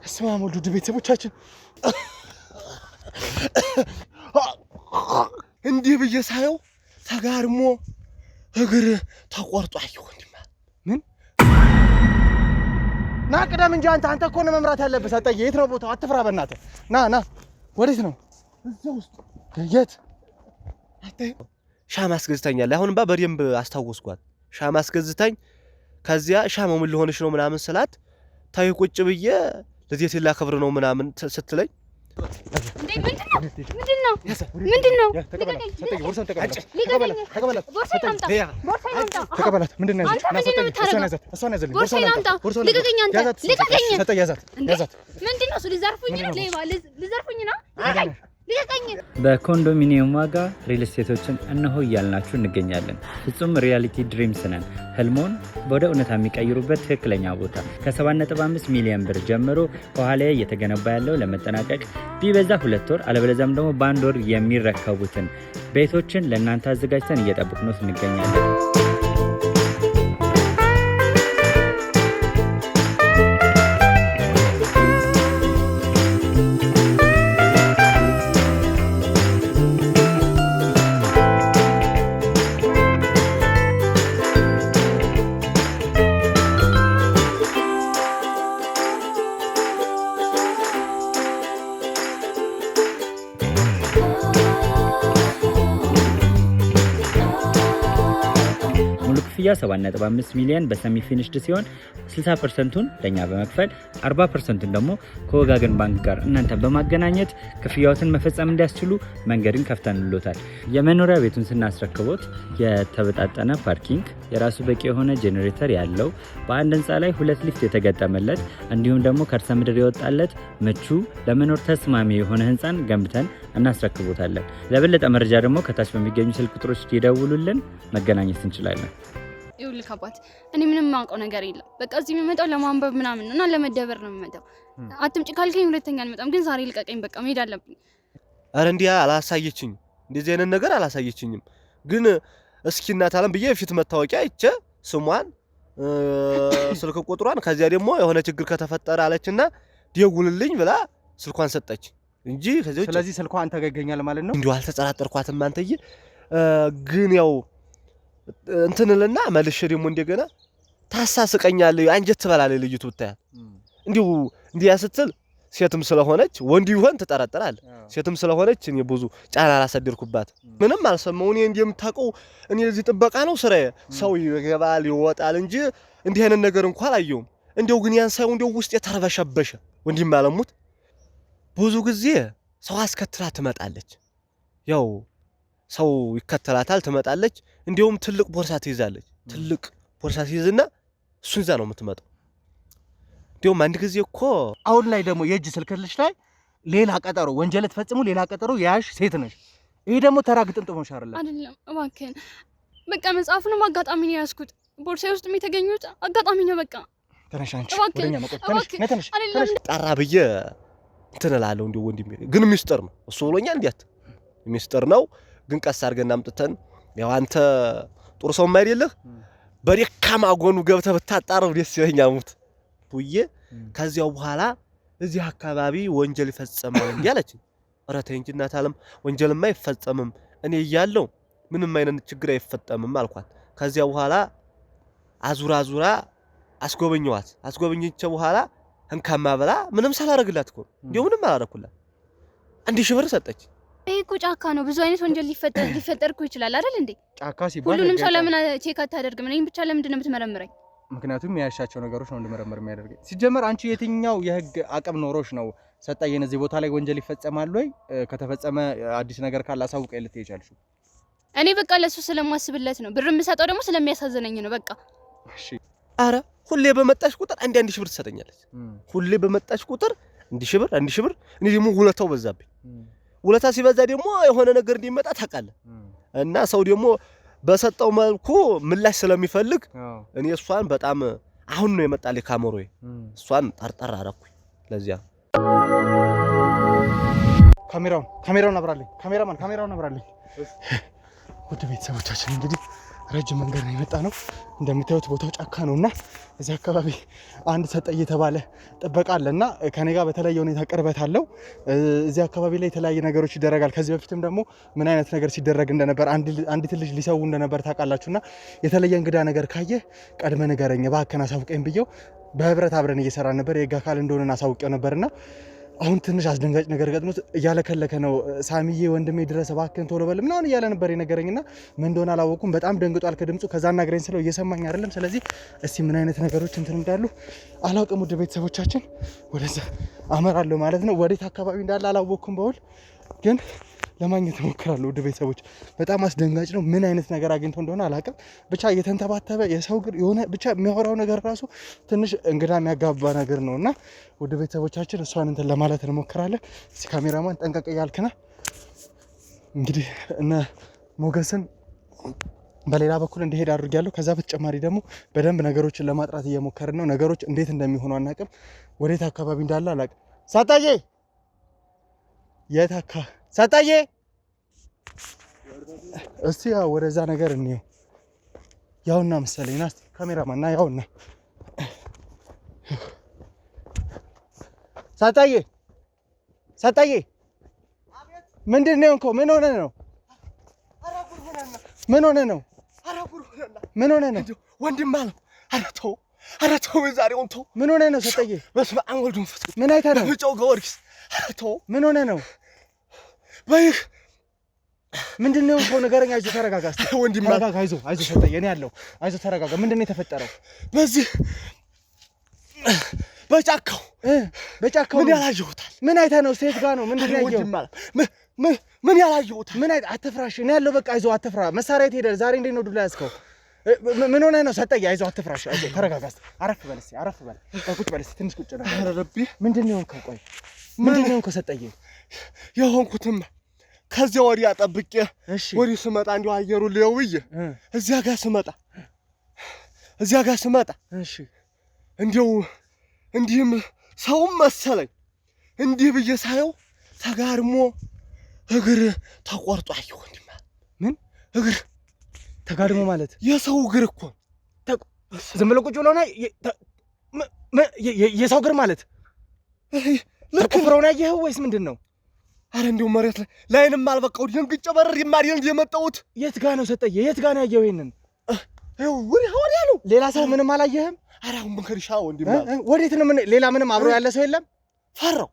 በስመ አብ ወልድ ቤተሰቦቻችን እንዲህ ብዬ ሳየው ተጋርሞ እግር ተቆርጦ አየሁ። ምን ና ቅደም እንጂ አንተ እኮ ነው መምራት ያለብህ። ሰጠኝ። የት ነው ቦታው? አትፍራ በእናትህ። ና ወዴት ነው? እዛው ውስጥ የት አታይ ሻማ አስገዝታኛል። አሁን በደንብ አስታወስኳት። ሻማ አስገዝታኝ ከዚያ ሻማው ምን ሊሆንሽ ነው ምናምን ስላት ታይ ቁጭ ብዬ ለዚህ ላከብር ነው ምናምን ስትለኝ ምንድነው? በኮንዶሚኒየም ዋጋ ሪል ስቴቶችን እነሆ እያልናችሁ እንገኛለን። ፍጹም ሪያሊቲ ድሪምስ ነን። ህልሞን ወደ እውነታ የሚቀይሩበት ትክክለኛ ቦታ ከ7.5 ሚሊዮን ብር ጀምሮ ከኋላ እየተገነባ ያለው ለመጠናቀቅ ቢበዛ 2 ወር አለበለዚያም ደግሞ በ1 ወር የሚረከቡትን ቤቶችን ለእናንተ አዘጋጅተን እየጠበቅነው እንገኛለን። ክፍያ 7.5 ሚሊዮን በሰሚ ፊኒሽድ ሲሆን 60%ቱን ለኛ በመክፈል 40%ቱን ደግሞ ከወጋገን ባንክ ጋር እናንተ በማገናኘት ክፍያዎትን መፈጸም እንዲያስችሉ መንገድን ከፍተንሎታል። የመኖሪያ ቤቱን ስናስረክቦት የተበጣጠነ ፓርኪንግ፣ የራሱ በቂ የሆነ ጄኔሬተር ያለው በአንድ ህንፃ ላይ 2 ሊፍት የተገጠመለት እንዲሁም ደግሞ ከርሰ ምድር የወጣለት ምቹ ለመኖር ተስማሚ የሆነ ህንፃን ገንብተን እናስረክቦታለን። ለበለጠ መረጃ ደግሞ ከታች በሚገኙ ስልክ ቁጥሮች ይደውሉልን፣ መገናኘት እንችላለን። ይኸውልህ አባት፣ እኔ ምንም የማውቀው ነገር የለም። በቃ እዚህ የምመጣው ለማንበብ ምናምን እና ለመደበር ነው የምመጣው። አትምጪ ካልከኝ ሁለተኛ አልመጣም፣ ግን ዛሬ ልቀቀኝ፣ በቃ መሄድ አለብኝ። አረ እንዲያ አላሳየችኝ፣ እንደዚህ አይነት ነገር አላሳየችኝም። ግን እስኪ እናት አለም ብዬ ፊት መታወቂያ አይቼ ስሟን ስልክ ቁጥሯን ከዚያ ደግሞ የሆነ ችግር ከተፈጠረ አለችና ደውልልኝ ብላ ስልኳን ሰጠች እንጂ ከዚህ ውጪ ስለዚህ ስልኳ አንተ ጋር ይገኛል ማለት ነው። እንዲሁ አልተጠራጠርኳትም አንተዬ። ግን ያው እንትንልና መልሼ ደግሞ እንደገና ታሳስቀኛለህ፣ አንጀት ትበላለህ ልጅቱ ብታያት። እንዲሁ እንዲያ ስትል ሴትም ስለሆነች ወንድ ይሆን ትጠረጥራለህ። ሴትም ስለሆነች እኔ ብዙ ጫና አላሳደርኩባት። ምንም አልሰማው። እኔ እንደምታውቀው እኔ እዚህ ጥበቃ ነው ስራዬ። ሰው ይገባል ይወጣል እንጂ እንዲህ አይነት ነገር እንኳን አላየሁም። እንዲው ግን ያን ሳይው እንዲው ውስጥ የተረበሸበሸ ወንድም አለሙት ብዙ ጊዜ ሰው አስከትላ ትመጣለች። ያው ሰው ይከተላታል፣ ትመጣለች። እንዲሁም ትልቅ ቦርሳ ትይዛለች። ትልቅ ቦርሳ ትይዝና እሱን ይዛ ነው የምትመጣው። እንዲሁም አንድ ጊዜ እኮ አሁን ላይ ደግሞ የእጅ ስልክልሽ ላይ ሌላ ቀጠሮ ወንጀል ተፈጽሞ ሌላ ቀጠሮ ያሽ ሴት ነሽ። ይሄ ደግሞ ተራ ግጥምጥሞሽ አይደለም። እባክህን በቃ መጽሐፉንም አጋጣሚ ነው ያዝኩት። ቦርሳዬ ውስጥ የተገኙት አጋጣሚ ነው። በቃ ተነሽ አንቺ ወደኛ መቆጥ ተነሽ። ጠራ ብዬ እንትን እላለሁ። እንዲሁ ወንድሜ ግን ሚስጥር ነው እሱ ብሎኛል። እንዴት ሚስጥር ነው ግን ቀስ አድርገን አምጥተን ያው አንተ ጥሩ ሰው አይደለህ፣ በደካማ ጎኑ ገብተህ ብታጣረው ደስ ይለኛል ሙት ብዬ ከዚያው በኋላ እዚህ አካባቢ ወንጀል ይፈጸማል እንዲያለች። ኧረ ተይ እንጂ እናት አለም ወንጀልማ አይፈጸምም፣ እኔ እያለሁ ምንም አይነት ችግር አይፈጠምም አልኳት። ከዚያው በኋላ አዙራ አስጎበኘኋት። አስጎበኘች በኋላ እንካማ ብላ ምንም ሳላረግላት እኮ እንዴው ምንም አላረኩላት 1000 ብር ሰጠች። ይሄ እኮ ጫካ ነው። ብዙ አይነት ወንጀል ሊፈጠር እኮ ይችላል አይደል እንዴ? ጫካ ሲባል ሁሉንም ሰው ለምን ቼክ አታደርግም? እኔን ብቻ ለምንድን ነው የምትመረምረኝ? ምክንያቱም ያሻቸው ነገሮች ነው እንድመረምር የሚያደርገኝ። ሲጀመር አንቺ የትኛው የህግ አቅም ኖሮሽ ነው ሰጣየን እዚህ ቦታ ላይ ወንጀል ይፈጸማል ወይ ከተፈጸመ አዲስ ነገር ካለ አሳውቀኝ ልትይ ይቻልሽ? እኔ በቃ ለሱ ስለማስብለት ነው። ብር የምሰጠው ደግሞ ስለሚያሳዝነኝ ነው። በቃ እሺ። አረ ሁሌ በመጣሽ ቁጥር 1000 ብር ትሰጠኛለች። ሁሌ በመጣሽ ቁጥር 1000 ብር እኔ ደግሞ ውለታው በዛብኝ። ውለታ ሲበዛ ደግሞ የሆነ ነገር እንዲመጣ ታውቃለህ። እና ሰው ደግሞ በሰጠው መልኩ ምላሽ ስለሚፈልግ እኔ እሷን በጣም አሁን ነው የመጣልኝ ካሜራዬ። እሷን ጠርጠር አደረኩኝ። ለዚያ ካሜራውን አብራልኝ። ካሜራውን አብራልኝ። ወደ ቤተሰቦቻችን እንግዲህ ረጅም መንገድ ነው የመጣ ነው። እንደምታዩት ቦታው ጫካ ነውና እዚህ አካባቢ አንድ ሰጠይ የተባለ ጥበቃ አለና ከኔ ጋር በተለየ ሁኔታ ቅርበት አለው። እዚህ አካባቢ ላይ የተለያየ ነገሮች ይደረጋል። ከዚህ በፊትም ደግሞ ምን አይነት ነገር ሲደረግ እንደነበር አንዲት ልጅ ሊሰው እንደነበር ታውቃላችሁና የተለየ እንግዳ ነገር ካየ ቀድመ ንገረኝ እባክህን አሳውቀኝ ብየው በህብረት አብረን እየሰራን ነበር። የህግ አካል እንደሆነን አሳውቀው ነበርና አሁን ትንሽ አስደንጋጭ ነገር ገጥሞት እያለከለከ ነው። ሳሚዬ ወንድሜ ድረስ እባክህን ቶሎ በል ምናምን እያለ ነበር የነገረኝና ምን እንደሆነ አላወኩም። በጣም ደንግጧል ከድምፁ። ከዛ ናግረኝ ስለው እየሰማኝ አይደለም። ስለዚህ እስቲ ምን አይነት ነገሮች እንትን እንዳሉ አላውቅም። ውድ ቤተሰቦቻችን ወደዛ አመራለሁ ማለት ነው። ወዴት አካባቢ እንዳለ አላወኩም በውል ግን ለማግኘት እሞክራለሁ። ውድ ቤተሰቦች በጣም አስደንጋጭ ነው። ምን አይነት ነገር አግኝቶ እንደሆነ አላውቅም። ብቻ እየተንተባተበ የሰው እግር የሆነ ብቻ የሚያወራው ነገር ራሱ ትንሽ እንግዳ የሚያጋባ ነገር ነውና ውድ ቤተሰቦቻችን እሷን እንትን ለማለት እንሞክራለን። እስቲ ካሜራማን ጠንቀቅ እያልክና እንግዲህ እነ ሞገስን በሌላ በኩል እንዲሄድ አድርጊያለሁ። ከዛ በተጨማሪ ደግሞ በደንብ ነገሮችን ለማጥራት እየሞከርን ነው። ነገሮች እንዴት እንደሚሆኑ አናውቅም። ወዴት አካባቢ እንዳለ አላውቅም። ሳጣዬ የት አካባቢ ሳጣዬ እስቲ ያው ወደዛ ነገር እንየው። ያውና መሰለኝ ና እስቲ ካሜራማን ና ያውና ሳጣዬ ምንድን ነው እንኮ ምን ሆነ ነው? ምን ሆነ ነው? ምን ሆነ ነው? ወንድም አለው። ኧረ ተው ዛሬውን ተው። ምን ሆነ ነው ሰጠዬ? በስመ አብ ወወልድ ወመንፈስ ቅዱስ። ምን አይተህ ነው? ብጫው ጊዮርጊስ። ኧረ ተው። ምን ሆነ ነው? በይህ ምንድነው እኮ ንገረኝ። አይዞህ ተረጋጋ እስቲ ወንድም ተረጋጋ። አይዞህ ሰጠዬ እኔ ያለው አይዞህ ተረጋጋ። ምንድነው የተፈጠረው? በዚህ በጫካው ምን ያላየሁታል? ምን አይተህ ነው? ሴት ጋር ነው? ምንድን ነው ያየኸው? ምን ያላየሁታል? ምን አትፍራሽ። እኔ ያለው በቃ አይዞህ አትፍራ። መሳሪያ የት ሄደ? ዛሬ እንዴት ነው ዱላ ያዝከው? ምን ሆነህ ነው ሰጠዬ? አይዞህ አትፍራሽ። አይዞህ ተረጋጋ እስቲ። አረፍ በል እስቲ አረፍ በል። ቁጭ በል እስቲ ትንሽ ቁጭ በል። ኧረ ረቢ ምንድነው የሆንከው? ቆይ ምንድነው የሆንከው ሰጠዬ? የሆንኩትማ ከዚያ ወዲያ ጠብቄ ወዲህ ስመጣ እንዲሁ አየሩን ልየው ብዬ እዚያ ጋር ስመጣ እሺ እንዲሁ እንዲህም ሰውም መሰለኝ። እንዲህ ብዬ ሳየው ተጋርሞ እግር ተቆርጦ አየሁ። ወንድም ምን እግር ተጋድሞ ማለት? የሰው እግር እኮ ዝም ብሎ ቁጭ ብሎ ነው የሰው እግር ማለት? ተቆፍረው ነው ያየኸው ወይስ ምንድን ነው? አረ እንዲሁ መሬት ላይንም አልበቃው ደንግጬ በረር የማርየን የመጣሁት። የት ጋር ነው ሰጠዬ? የት ጋር ነው ያየኸው? ይሄንን ወዲያ ነው። ሌላ ሰው ምንም አላየህም? አረ አሁን መንከሪሻ ወንድም ወዴት ነው? ሌላ ምንም አብሮ ያለ ሰው የለም? ፈራው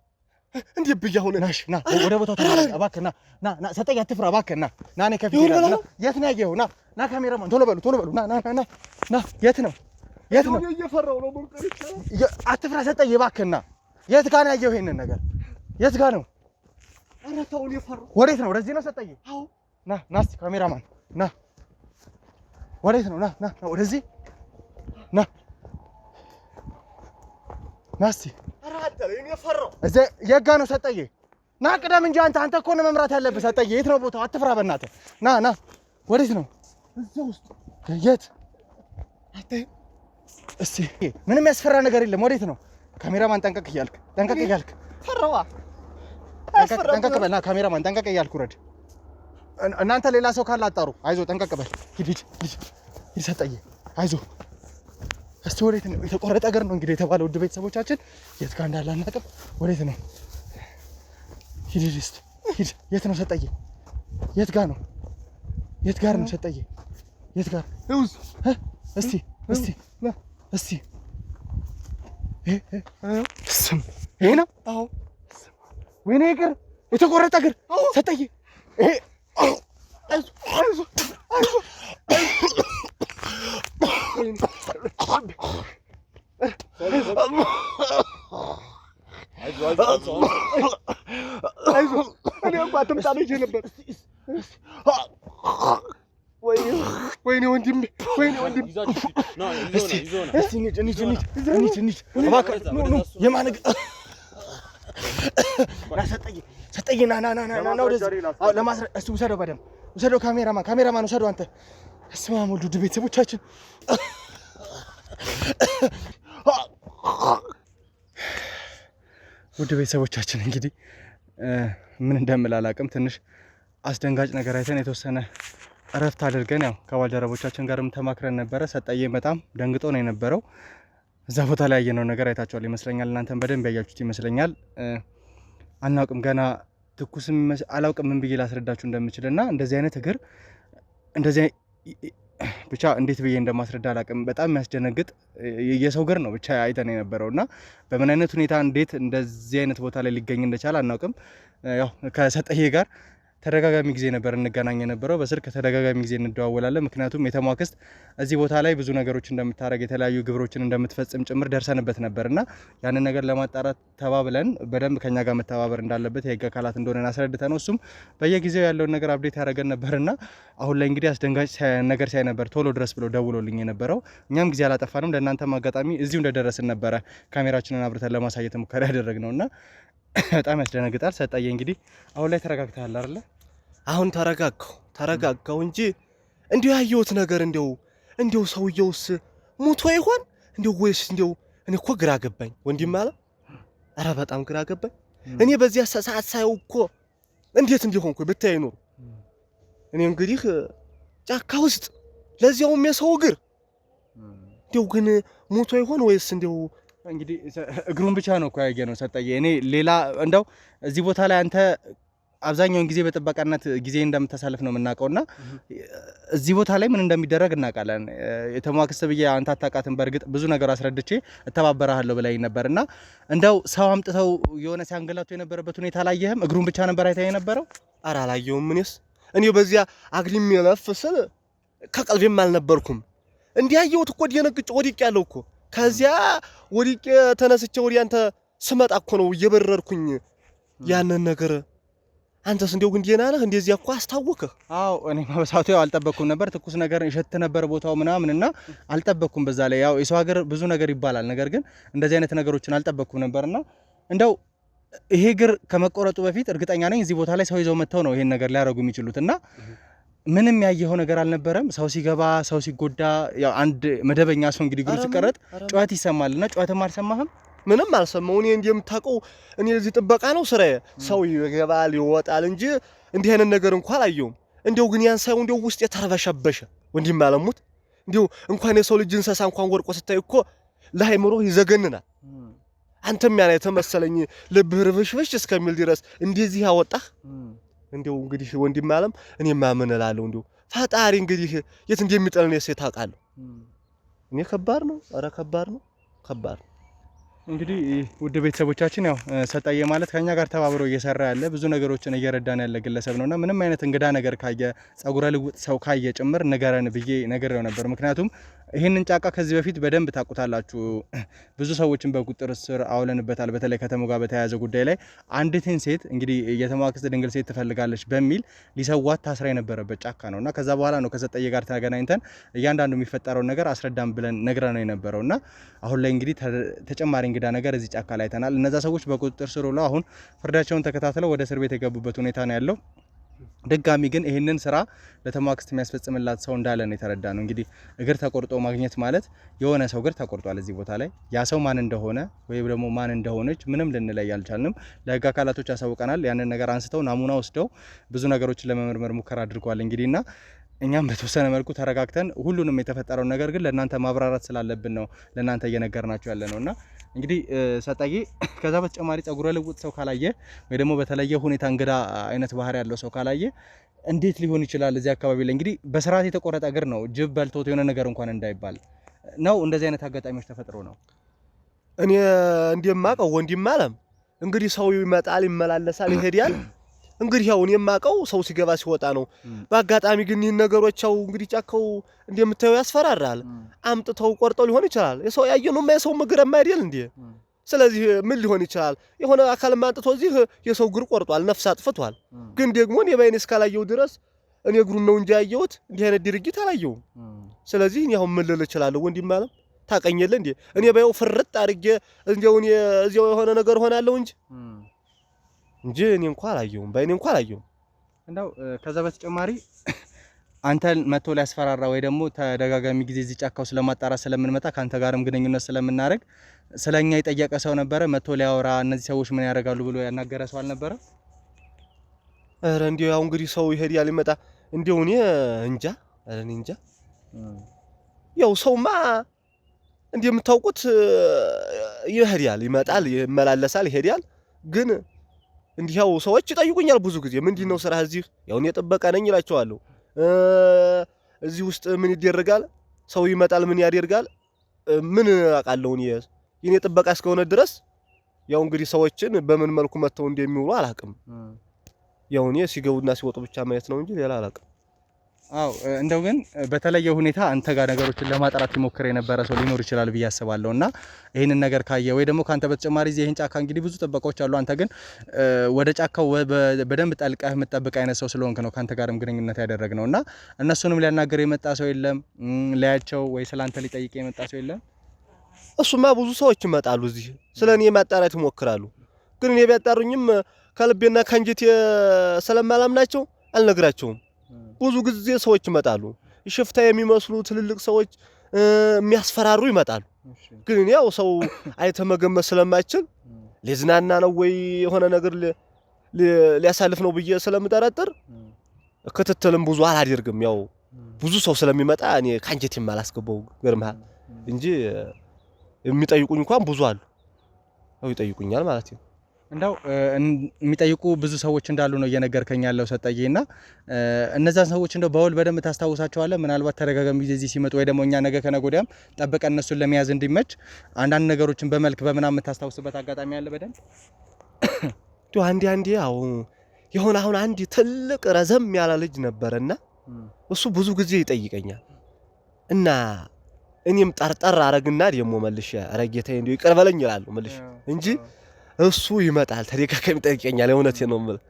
እንዴ ብዬ አሁን ና ወደ ቦታው ተመለስ እባክህ። ና ሰጠዬ አትፍራ እባክህ። ና እኔ ከፊት ይላል። የት ነው ያየኸው? ና ካሜራማን ቶሎ በሉ ና የት ነው እየፈራው ነው መንከሪሻ። አትፍራ ሰጠዬ እባክህ። የት ጋር ነው ያየኸው ይሄንን ነገር? የት ጋር ነው? አረ ተው ነው የፈራው። ወዴት ነው? ወደዚህ ነው ሰጠዬ? አዎ ና እስቲ ካሜራማን ና ወዴት ነው? ና ወደዚህ ና እስቲ። አረ አደረ እኔ ፈራው። እዚህ የት ጋር ነው ሰጠዬ? ና ቅደም እንጂ አንተ እኮ ነው መምራት ያለብህ ሰጠዬ። የት ነው ቦታው? አትፍራ በእናትህ። ና ወዴት ነው? እዚያ ውስጥ የት? አታይም? እስቲ ምንም ያስፈራ ነገር የለም። ወዴት ነው? ካሜራማን ጠንቀቅ እያልክ ፈራዋ። ጠንቀቅ በል። ና ካሜራማን ጠንቀቅ እያልክ ውረድ። እናንተ ሌላ ሰው ካለ አጣሩ። አይዞህ ጠንቀቅ በል። ሂድ ሰጠዬ አይዞህ። እስቲ ወዴት ነው? የተቆረጠ እግር ነው እንግዲህ የተባለው። ውድ ቤተሰቦቻችን የት ጋር እንዳለ አናውቅም። ወዴት ነው? ሂድ የት ነው ሰጠዬ? የት ጋር ነው ሰጠዬ? የት ጋር? እስቲ ይሄ ነው? አዎ ወይኔ እግር፣ የተቆረጠ እግር ሰጠዬ። ይሄ አይዞህ እኔ እንኳን አትምጣ ብዬሽ ነበር። ወይኔ ወንድሜ እስቲ እንሂድ እባክህ። የማን እግር? ሰጠዬ ና ወደዚህ ለማስረድ እስቲ ውሰደው፣ በደምብ ውሰደው። ካሜራማን ውሰደው አንተ። እስማ ወልዱ ውድ ቤተሰቦቻችን ውድ ቤተሰቦቻችን እንግዲህ ምን እንደምል አላውቅም። ትንሽ አስደንጋጭ ነገር አይተን የተወሰነ እረፍት አድርገን ያው ከባልደረቦቻችን ጋርም ተማክረን ነበረ። ሰጠዬ በጣም ደንግጦ ነው የነበረው። እዛ ቦታ ላይ ያየነው ነገር አይታችኋል ይመስለኛል። እናንተም በደንብ ያያችሁት ይመስለኛል። አናውቅም ገና ትኩስም አላውቅም ምን ብዬ ላስረዳችሁ እንደምችልና እንደዚህ አይነት እግር እንደዚህ ብቻ እንዴት ብዬ እንደማስረዳ አላውቅም። በጣም የሚያስደነግጥ የሰው እግር ነው ብቻ አይተን የነበረውና በምን አይነት ሁኔታ እንዴት እንደዚህ አይነት ቦታ ላይ ሊገኝ እንደቻለ አናውቅም። ያው ከሰጠዬ ጋር ተደጋጋሚ ጊዜ ነበር እንገናኝ የነበረው። በስልክ ተደጋጋሚ ጊዜ እንደዋወላለን። ምክንያቱም የተሟክስት እዚህ ቦታ ላይ ብዙ ነገሮች እንደምታደርግ የተለያዩ ግብሮችን እንደምትፈጽም ጭምር ደርሰንበት ነበርና ያንን ነገር ለማጣራት ተባብለን በደንብ ከኛ ጋር መተባበር እንዳለበት የህግ አካላት እንደሆነ አስረድተን ነው እሱም በየጊዜው ያለውን ነገር አፕዴት ያደረገን ነበርና አሁን ላይ እንግዲህ አስደንጋጭ ነገር ሳይ ነበር ቶሎ ድረስ ብሎ ደውሎልኝ የነበረው። እኛም ጊዜ አላጠፋንም። ለእናንተም አጋጣሚ እዚሁ እንደደረስን ነበረ ካሜራችንን አብርተን ለማሳየት ሙከራ ያደረግነውና በጣም ያስደነግጣል። ሰጠዬ እንግዲህ አሁን ላይ ተረጋግተሃል አይደል? አሁን ተረጋጋው እንጂ እንዲሁ ያየሁት ነገር እንዲሁ ሰውየውስ ሙቶ ይሆን እንዲሁ ወይስ እንዲሁ እኔ እኮ ግራ ገባኝ ወንድም አለ። ኧረ በጣም ግራ ገባኝ። እኔ በዚያ ሰዓት ሳየው እኮ እንዴት እንዲሆንኩ ብታይ ኖር እኔ እንግዲህ ጫካ ውስጥ ለዚያውም የሰው እግር እንዲሁ ግን ሙቶ ይሆን ወይስ እንዲሁ እንግዲህ እግሩን ብቻ ነው እኮ ያየነው ሰጠዬ። እኔ ሌላ እንደው እዚህ ቦታ ላይ አንተ አብዛኛውን ጊዜ በጥበቃነት ጊዜ እንደምታሳልፍ ነው የምናውቀውና እዚህ ቦታ ላይ ምን እንደሚደረግ እናውቃለን። የተሟክስት ብዬ አንተ አታውቃትም። በእርግጥ ብዙ ነገር አስረድቼ እተባበራለሁ ብለኝ ነበርና እንደው ሰው አምጥተው የሆነ ሲያንገላቱ የነበረበት ሁኔታ አላየህም? እግሩን ብቻ ነበር አይተህ የነበረው? ኧረ አላየሁም። እኔ በዚያ አግድም የለፍስል ከቀልቤም አልነበርኩም። እንዲያየሁት እኮ ደነግጬ ወድቄ ያለው እኮ ከዚያ ወድቄ ተነስቼ ወዲያ አንተ ስመጣ እኮ ነው እየበረርኩኝ ያንን ነገር። አንተስ እንደው ግን ደህና ነህ? እንደዚያ እኮ አስታወከህ? አዎ እኔ በሰዓቱ ያው አልጠበቅኩም ነበር። ትኩስ ነገር እሸት ነበር ቦታው ምናምንና አልጠበቅኩም። በዛ ላይ ያው የሰው ሀገር ብዙ ነገር ይባላል። ነገር ግን እንደዚህ አይነት ነገሮችን አልጠበቅኩም ነበርና እንደው ይሄ እግር ከመቆረጡ በፊት እርግጠኛ ነኝ እዚህ ቦታ ላይ ሰው ይዘው መጥተው ነው ይሄን ነገር ሊያደርጉ የሚችሉትና ምንም ያየኸው ነገር አልነበረም። ሰው ሲገባ ሰው ሲጎዳ ያው አንድ መደበኛ ሰው እንግዲህ እግሩ ሲቀረጥ ጩኸት ይሰማልና ጩኸትም አልሰማህም? ምንም አልሰማው። እኔ እንደምታውቀው እኔ እዚህ ጥበቃ ነው ስራዬ። ሰው ይገባል ይወጣል እንጂ እንዲህ አይነት ነገር እንኳን አላየሁም። እንደው ግን ያን ሳይሆን እንደው ውስጥ የተረበሸበሸ ወንድም አለሙት እንደው እንኳን የሰው ልጅ እንስሳ እንኳን ወርቆ ስታይ እኮ ለሃይምሮ ይዘገንናል። አንተም ያን የተመሰለኝ ልብህ ርብሽብሽ እስከሚል ድረስ እንደዚህ ያወጣህ እንደው እንግዲህ ወንድም አለም እኔ ማምን እላለሁ። እንደው ፈጣሪ እንግዲህ የት እንደሚጠልን የሴት ታውቃለህ። እኔ ከባድ ነው። ኧረ ከባድ ነው። እንግዲህ ውድ ቤተሰቦቻችን ያው ሰጠዬ ማለት ከኛ ጋር ተባብሮ እየሰራ ያለ ብዙ ነገሮችን እየረዳን ያለ ግለሰብ ነውና ምንም አይነት እንግዳ ነገር ካየ ጸጉረ ልውጥ ሰው ካየ ጭምር ንገረን ብዬ ነግሬው ነበር። ምክንያቱም ይህንን ጫካ ከዚህ በፊት በደንብ ታውቁታላችሁ። ብዙ ሰዎችን በቁጥጥር ስር አውለንበታል። በተለይ ከተማው ጋር በተያያዘ ጉዳይ ላይ አንዲትን ሴት እንግዲህ የተሟክስት ድንግል ሴት ትፈልጋለች በሚል ሊሰዋት ታስራ የነበረበት ጫካ ነውና ከዛ በኋላ ነው ከሰጠዬ ጋር ተገናኝተን እያንዳንዱ የሚፈጠረውን ነገር አስረዳም ብለን ነግረነው የነበረውና አሁን ላይ እንግዲህ ተጨማሪ እንግዳ ነገር እዚህ ጫካ ላይ አይተናል። እነዛ ሰዎች በቁጥጥር ስር ውለው አሁን ፍርዳቸውን ተከታትለው ወደ እስር ቤት የገቡበት ሁኔታ ነው ያለው። ድጋሚ ግን ይህንን ስራ ለተሟክስት የሚያስፈጽምላት ሰው እንዳለ ነው የተረዳ ነው። እንግዲህ እግር ተቆርጦ ማግኘት ማለት የሆነ ሰው እግር ተቆርጧል እዚህ ቦታ ላይ ያ ሰው ማን እንደሆነ ወይም ደግሞ ማን እንደሆነች ምንም ልንለይ አልቻልንም። ለህግ አካላቶች ያሳውቀናል። ያንን ነገር አንስተው ናሙና ወስደው ብዙ ነገሮችን ለመመርመር ሙከራ አድርጓል። እንግዲህና እኛም በተወሰነ መልኩ ተረጋግተን ሁሉንም የተፈጠረውን ነገር ግን ለእናንተ ማብራራት ስላለብን ነው ለእናንተ እየነገርናችሁ ያለ ነውና እንግዲህ ሰጠዬ ከዛ በተጨማሪ ጸጉረ ልውጥ ሰው ካላየ ወይ ደግሞ በተለየ ሁኔታ እንግዳ አይነት ባህሪ ያለው ሰው ካላየ እንዴት ሊሆን ይችላል? እዚህ አካባቢ ላይ እንግዲህ በስርዓት የተቆረጠ እግር ነው። ጅብ በልቶት የሆነ ነገር እንኳን እንዳይባል ነው። እንደዚህ አይነት አጋጣሚዎች ተፈጥሮ ነው። እኔ እንደማውቀው ወንድም አለም እንግዲህ ሰው ይመጣል፣ ይመላለሳል፣ ይሄዳል። እንግዲህ ያው እኔ የማውቀው ሰው ሲገባ ሲወጣ ነው። በአጋጣሚ ግን ይህን ነገሮች ያው እንግዲህ ጫካው እንደምታየው ያስፈራራል። አምጥተው ቆርጠው ሊሆን ይችላል። የሰው ያየነውማ የሰው እግርማ አይደል እንዴ? ስለዚህ ምን ሊሆን ይችላል? የሆነ አካልማ አንጥቶ እዚህ የሰው እግር ቆርጧል፣ ነፍስ አጥፍቷል። ግን ደግሞ እኔ በእኔ እስካላየው ድረስ እኔ እግሩን ነው እንጂ ያየሁት እንዲህ አይነት ድርጊት አላየሁም። ስለዚህ እኔ አሁን ምን ልል እችላለሁ? ወንድም አለም ታቀኘለ እንዴ? እኔ ባየው ፍርጥ አድርጌ እንደው እኔ እዚያው የሆነ ነገር ሆናለሁ እንጂ እኔ እንኳን አላየሁም። በእኔ እንኳን አላየሁም። እንደው ከዛ በተጨማሪ አንተን መጥቶ ሊያስፈራራ ወይ ደግሞ ተደጋጋሚ ጊዜ እዚህ ጫካው ስለማጣራት ስለምንመጣ ካንተ ጋርም ግንኙነት ስለምናደርግ ስለኛ የጠየቀ ሰው ነበረ? መጥቶ ሊያወራ እነዚህ ሰዎች ምን ያደርጋሉ ብሎ ያናገረ ሰው አልነበረ? ኧረ እንዲያው ያው እንግዲህ ሰው ይሄዳል ይመጣ። እንደው እኔ እንጃ እኔ እንጃ። ያው ሰውማ እንደምታውቁት ይሄዳል ይመጣል ይመላለሳል ይሄዳል። ግን እንዲህ ያው ሰዎች ይጠይቁኛል ብዙ ጊዜ ምንድነው ስራ እዚህ? ያው እኔ ጥበቃ ነኝ እላቸዋለሁ። እዚህ ውስጥ ምን ይደረጋል? ሰው ይመጣል ምን ያደርጋል? ምን አውቃለሁ እኔ የኔ ጥበቃ እስከሆነ ድረስ ያው እንግዲህ ሰዎችን በምን መልኩ መተው እንደሚውሉ አላውቅም። ያው እኔ ሲገቡና ሲወጡ ብቻ ማየት ነው እንጂ ሌላ አላውቅም። አው እንደው ግን በተለየ ሁኔታ አንተ ጋር ነገሮችን ለማጣራት ይሞክር የነበረ ሰው ሊኖር ይችላል ብዬ አስባለሁና ይሄንን ነገር ካየ ወይ ደግሞ ካንተ በተጨማሪ ይሄን ጫካ እንግዲህ ብዙ ጥበቃዎች አሉ። አንተ ግን ወደ ጫካው በደንብ ጠልቀህ የምትጠብቅ አይነት ሰው ስለሆንክ ነው ካንተ ጋርም ግንኙነት ያደረግነውና እነሱንም ሊያናገር የመጣ ሰው የለም ላያቸው ወይ ስላንተ ሊጠይቅ የመጣ ሰው የለም? እሱማ ብዙ ሰዎች ይመጣሉ እዚህ ስለኔ ማጣራት ይሞክራሉ። ግን እኔ ቢያጣሩኝም ከልቤና ከንጀቴ ስለማላምናቸው አልነግራቸውም። ብዙ ጊዜ ሰዎች ይመጣሉ ሽፍታ የሚመስሉ ትልልቅ ሰዎች የሚያስፈራሩ ይመጣሉ። ግን እኔ ያው ሰው አይተመገመት ስለማይችል ለዝናና ነው ወይ የሆነ ነገር ሊያሳልፍ ነው ብዬ ስለምጠረጥር ክትትልም ብዙ አላደርግም። ያው ብዙ ሰው ስለሚመጣ እኔ ከንጀቴም አላስገባው ገርማል እንጂ የሚጠይቁኝ እንኳን ብዙ አሉ። ያው ይጠይቁኛል ማለት ነው። እንደው የሚጠይቁ ብዙ ሰዎች እንዳሉ ነው እየነገርከኝ ያለው ሰጠዬና እነዛን ሰዎች እንደው በውል በደንብ ታስታውሳቸዋለህ? ምናልባት ተደጋጋሚ ጊዜ እዚህ ሲመጡ ወይ ደግሞ እኛ ነገ ከነገ ወዲያም ጠብቀን እነሱን ለመያዝ እንዲመች አንዳንድ ነገሮችን በመልክ በምናምን የምታስታውስበት አጋጣሚ አለ በደንብ? አንዴ ያው የሆነ አሁን አንድ ትልቅ ረዘም ያለ ልጅ ነበርና እሱ ብዙ ጊዜ ይጠይቀኛል እና እኔም ጠርጠር አረግና ደሞ መልሼ አረጋታዬ እንደው ይቅር በለኝ ይላል መልሼ እንጂ እሱ ይመጣል ተደጋጋሚ ይጠይቀኛል። የእውነቴን ነው የምልህ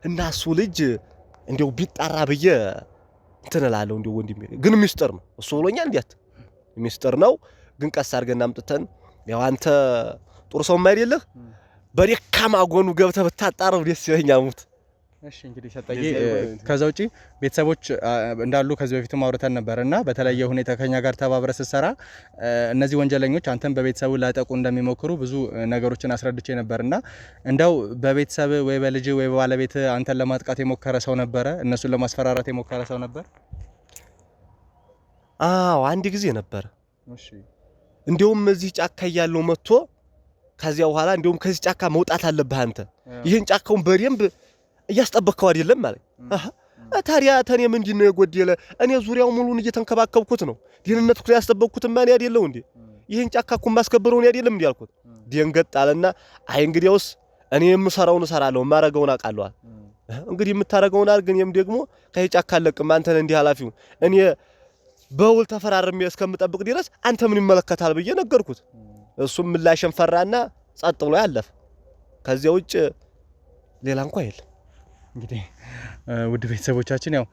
እና እሱ ልጅ እንደው ቢጣራ ብዬ እንትን እላለሁ። እንደው ወንድሜ ግን ሚስጥር ነው እሱ ብሎኛል። እንዴት ሚስጥር ነው ግን ቀስ አድርገን አምጥተን ያው አንተ ጥሩ ሰው አይደለህ በደካማ ጎኑ ገብተህ ብታጣራው ደስ ይለኛል። ሙት እሺ እንግዲህ ሰጠዬ ከዛ ውጪ ቤተሰቦች እንዳሉ ከዚህ በፊትም አውርተን ነበርና በተለየ ሁኔታ ከኛ ጋር ተባብረህ ስትሰራ እነዚህ ወንጀለኞች አንተን በቤተሰቡ ላጠቁ እንደሚሞክሩ ብዙ ነገሮችን አስረድቼ ነበርና እንደው በቤተሰብ ወይ በልጅ ወይ በባለቤት አንተን ለማጥቃት የሞከረ ሰው ነበረ? እነሱን ለማስፈራራት የሞከረ ሰው ነበር? አዎ አንድ ጊዜ ነበር። እሺ እንደውም እዚህ ጫካ ያለው መጥቶ ከዚያ በኋላ እንደውም ከዚህ ጫካ መውጣት አለብህ አንተ ይሄን ጫካውን በደንብ እያስጠበቅከው አይደለም ማለት ታዲያ ተኔ ምንድነው የጎደለ? እኔ ዙሪያው ሙሉን እየተንከባከብኩት ነው። ደህንነቱ እኮ ያስጠበቅኩት ማን ያደለው እንዴ? ይሄን ጫካ እኮ ማስከበረው ነው አይደለም እንዴ አልኩት። ደንገጥ አለና አይ እንግዲያውስ እኔ የምሰራውን እሰራለሁ ማረገውን አውቃለሁ። እንግዲህ የምታረገውን አድርግ፣ እኔም ደግሞ ከዚህ ጫካ አለቅም አንተን እንዲህ ኃላፊው እኔ በውል ተፈራርሜ እስከምጠብቅ ድረስ አንተ ምን ይመለከታል ብዬ ነገርኩት። እሱም ምላሽን ፈራና ጸጥ ብሎ ያለፈ። ከዚያ ውጭ ሌላ እንኳን የለም። እንግዲህ ውድ ቤተሰቦቻችን ያው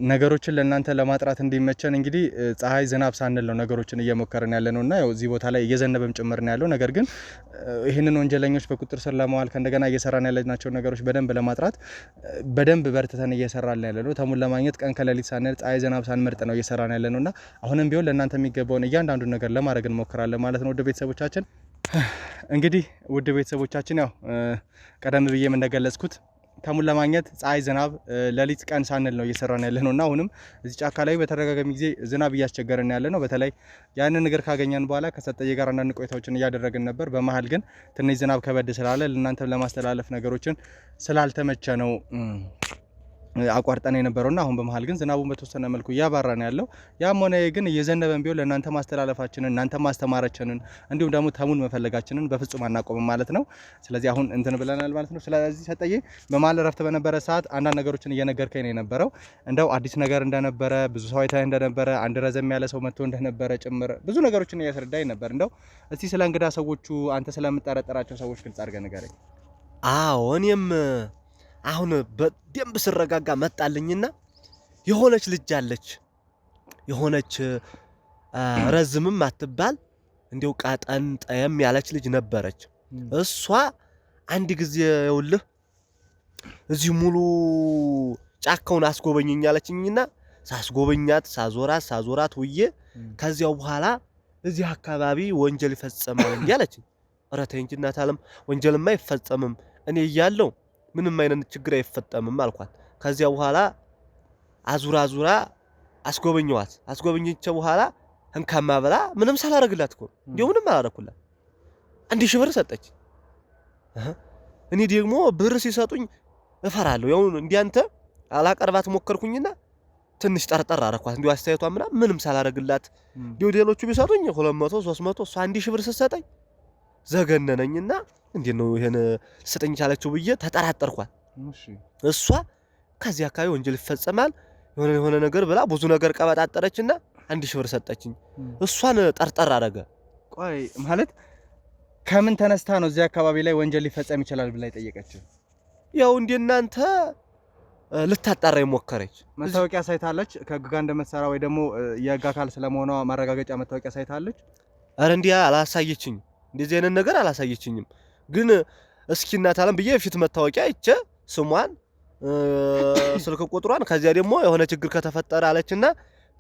ነገሮችን ለእናንተ ለማጥራት እንዲመቸን እንግዲህ ፀሐይ ዝናብ ሳንል ነው ነገሮችን እየሞከርን ያለነውና ያው እዚህ ቦታ ላይ እየዘነበም ጭምር ነው ያለው። ነገር ግን ይህንን ወንጀለኞች በቁጥጥር ስር ለማዋል ከእንደገና እየሰራን ያለናቸው ነገሮች በደንብ ለማጥራት በደንብ በርትተን እየሰራን ያለነው ተሙን ለማግኘት ቀን ከሌሊት ሳንል ፀሐይ ዝናብ ሳንመርጥ ነው እየሰራን ያለነውና አሁንም ቢሆን ለእናንተ የሚገባውን እያንዳንዱን ነገር ለማድረግ እንሞክራለን ማለት ነው። ውድ ቤተሰቦቻችን እንግዲህ ውድ ቤተሰቦቻችን ያው ቀደም ብዬም እንደገለጽኩት ተሙን ለማግኘት ፀሐይ ዝናብ ሌሊት ቀን ሳንል ነው እየሰራን ያለነውና አሁንም እዚህ ጫካ ላይ በተደጋጋሚ ጊዜ ዝናብ እያስቸገረን ያለነው። በተለይ ያንን ነገር ካገኘን በኋላ ከሰጠዬ ጋር አንዳንድ ቆይታዎችን እያደረግን ነበር። በመሃል ግን ትንሽ ዝናብ ከበድ ስላለ ለእናንተም ለማስተላለፍ ነገሮችን ስላልተመቸ ነው አቋርጠን የነበረውና አሁን በመሃል ግን ዝናቡን በተወሰነ መልኩ እያባራን ያለው። ያም ሆነ ግን እየዘነበን ቢሆን ለእናንተ ማስተላለፋችንን እናንተ ማስተማራችንን እንዲሁም ደግሞ ተሙን መፈለጋችንን በፍጹም አናቆምም ማለት ነው። ስለዚህ አሁን እንትን ብለናል ማለት ነው። ስለዚህ ሰጠዬ በመሃል ረፍት በነበረ ሰዓት አንዳንድ ነገሮችን እየነገርከኝ ነው የነበረው። እንደው አዲስ ነገር እንደነበረ ብዙ ሰው አይተህ እንደነበረ አንድ ረዘም ያለ ሰው መጥቶ እንደነበረ ጭምር ብዙ ነገሮችን እያስረዳኝ ነበር። እንደው እስቲ ስለ እንግዳ ሰዎቹ አንተ ስለምጠረጠራቸው ሰዎች ግልጽ አድርገህ ንገረኝ። አዎ እኔም አሁን በደንብ ስረጋጋ መጣልኝና የሆነች ልጅ አለች። የሆነች ረዝምም አትባል እንደው ቃጠን ጠየም ያለች ልጅ ነበረች። እሷ አንድ ጊዜ ይውልህ እዚህ ሙሉ ጫካውን አስጎበኘኝ አለችኝና ሳስጎበኛት ሳዞራት ውዬ ከዚያው በኋላ እዚህ አካባቢ ወንጀል ይፈጸማል እንዲያለች። ኧረ ተይ እንጂ እናት ዓለም ወንጀልማ አይፈጸምም እኔ እያለሁ ምንም አይነት ችግር አይፈጠምም አልኳት። ከዚያ በኋላ አዙራ አስጎበኘዋት። አስጎበኘች በኋላ እንካማ ብላ ምንም ሳላረግላት እኮ እንዴው ምንም አላረኩላት 1000 ብር ሰጠች። እኔ ደግሞ ብር ሲሰጡኝ እፈራለሁ። ያው እንዲያንተ አላቀርባት ሞከርኩኝና ትንሽ ጠርጠር አረኳት። እንዲው አስተያየቷ ምንም ሳላረግላት እንዲው ሌሎቹ ቢሰጡኝ 200 300 እሷ 1000 ብር ስትሰጠኝ ዘገነነኝና እንዴት ነው ይሄን ሰጠኝ ቻለችው ብዬ ተጠራጠርኳት። እሷ ከዚህ አካባቢ ወንጀል ይፈጸማል የሆነ ነገር ብላ ብዙ ነገር ቀበጣጠረችና 1000 ብር ሰጠችኝ። እሷን ጠርጠር አረገ። ቆይ ማለት ከምን ተነስታ ነው እዚህ አካባቢ ላይ ወንጀል ሊፈጸም ይችላል ብላ የጠየቀችው? ያው እንደናንተ ልታጣራ የሞከረች መታወቂያ ሳይታለች ከህግ ጋር እንደመሰራ ወይ ደግሞ የህግ አካል ስለመሆኗ ማረጋገጫ መታወቂያ ሳይታለች? አረ እንዲያ አላሳየችኝ፣ እንደዚህ አይነት ነገር አላሳየችኝም። ግን እስኪ እናት አለም ብዬ ፊት መታወቂያ አይቼ ስሟን ስልክ ቁጥሯን ከዚያ ደግሞ የሆነ ችግር ከተፈጠረ አለችና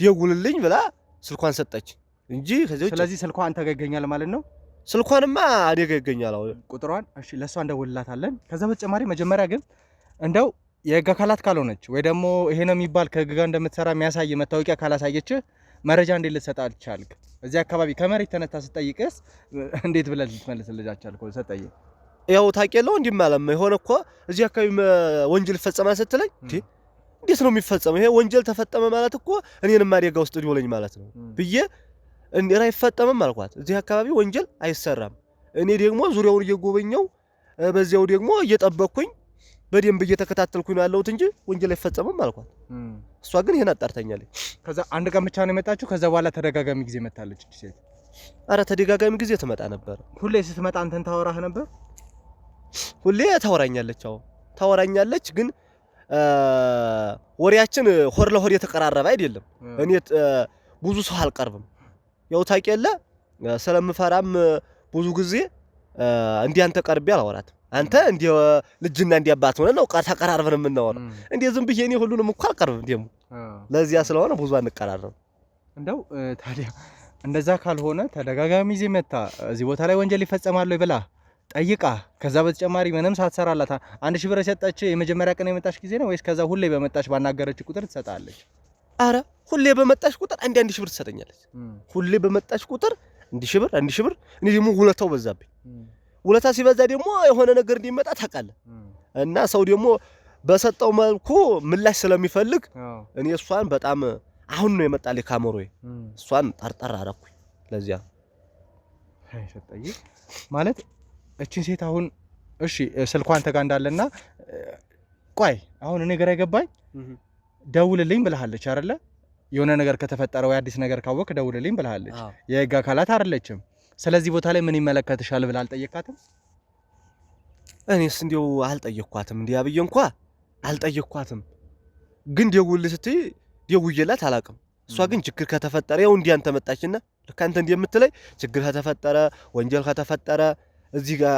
ደውልልኝ ብላ ስልኳን ሰጠች እንጂ ከዚህ ስለዚህ ስልኳ አንተ ጋር ይገኛል ማለት ነው? ስልኳንማ እኔ ጋር ይገኛል። አዎ ቁጥሯን እሺ ለሷ እንደውልላታለን። ከዛ በተጨማሪ መጀመሪያ ግን እንደው የህግ አካላት ካልሆነች ወይ ደግሞ ይሄ ነው የሚባል ከህግ ጋር እንደምትሰራ የሚያሳይ መታወቂያ ካላሳየች መረጃ እንዴት ልትሰጥ አልቻልክ? እዚህ አካባቢ ከመሬት ተነታ ስትጠይቅስ እንዴት ብለህ ልትመልስልኝ አልቻልከው? ሰጠኝ ያው ታውቂያለሁ እንዲማለም የሆነ እኮ እዚህ አካባቢ ወንጀል ይፈጸማል ስትለኝ እንዴት ነው የሚፈጸመው? ይሄ ወንጀል ተፈጸመ ማለት እኮ እኔንም አደጋ ውስጥ ሊወለኝ ማለት ነው ብዬ እንዴራ አይፈጸምም አልኳት። እዚህ አካባቢ ወንጀል አይሰራም። እኔ ደግሞ ዙሪያውን እየጎበኘው በዚያው ደግሞ እየጠበቅኩኝ በደንብ እየተከታተልኩኝ ነው ያለሁት እንጂ ወንጀል አይፈጸምም አልኳት። እሷ ግን ይሄን አጣርታኛለች። ከዛ አንድ ቀን ብቻ ነው የመጣችው? ከዛ በኋላ ተደጋጋሚ ጊዜ መጣለች እቺ ሴት? አረ ተደጋጋሚ ጊዜ ትመጣ ነበር። ሁሌ ስትመጣ አንተን ታወራህ ነበር? ሁሌ ታወራኛለች። አዎ ታወራኛለች፣ ግን ወሬያችን ሆር ለሆር የተቀራረበ አይደለም። እኔ ብዙ ሰው አልቀርብም። ያው ታውቂያለህ ስለምፈራም ብዙ ጊዜ እንዲያንተ ቀርቤ አላወራትም። አንተ እንደ ልጅና እንደ አባት ሆነን ነው ተቀራርበን የምናወራው። እንደ ዝም ብዬ እኔ ሁሉንም እኮ አልቀርብም። ደግሞ ለዚያ ስለሆነ ብዙ አንቀራረብም። እንደው ታዲያ እንደዛ ካልሆነ ተደጋጋሚ ጊዜ መጣ እዚህ ቦታ ላይ ወንጀል ይፈጸማል ወይ ብላ ጠይቃ ከዛ በተጨማሪ ምንም ሳትሰራላት 1000 ብር ሰጠች? የመጀመሪያ ቀን የመጣች ጊዜ ነው ወይስ ከዛ ሁሌ በመጣች ባናገረች ቁጥር ትሰጣለች? አረ ሁሌ በመጣች ቁጥር 1000 ብር ትሰጠኛለች። ሁሌ በመጣች ቁጥር 1000 ብር እኔ ደግሞ ውለታው በዛብኝ። ውለታ ሲበዛ ደግሞ የሆነ ነገር እንዲመጣ ታውቃለህ። እና ሰው ደግሞ በሰጠው መልኩ ምላሽ ስለሚፈልግ እኔ እሷን በጣም አሁን ነው የመጣልኝ ካሜራዬ። እሷን ጠርጠር አረኩኝ። ለዚያ አይ ሰጠኝ ማለት እቺን ሴት አሁን እሺ ስልኳ አንተ ጋር እንዳለና ቆይ አሁን እኔ ግራ ይገባኝ ደውልልኝ ብለሃለች አይደለ? የሆነ ነገር ከተፈጠረ ወይ አዲስ ነገር ካወቅ ደውልልኝ ብለሃለች። የህግ አካላት አይደለችም። ስለዚህ ቦታ ላይ ምን ይመለከትሻል ብለህ አልጠየቃትም? እኔስ እንዴው አልጠየቅኳትም። እንዴ አብዬ እንኳን አልጠየቅኳትም። ግን ደውል ስትይ ደውዬላት አላውቅም። እሷ ግን ችግር ከተፈጠረ ያው እንዲህ አንተ መጣችና ልክ አንተ እንደምትለይ ችግር ከተፈጠረ ወንጀል ከተፈጠረ እዚህ ጋር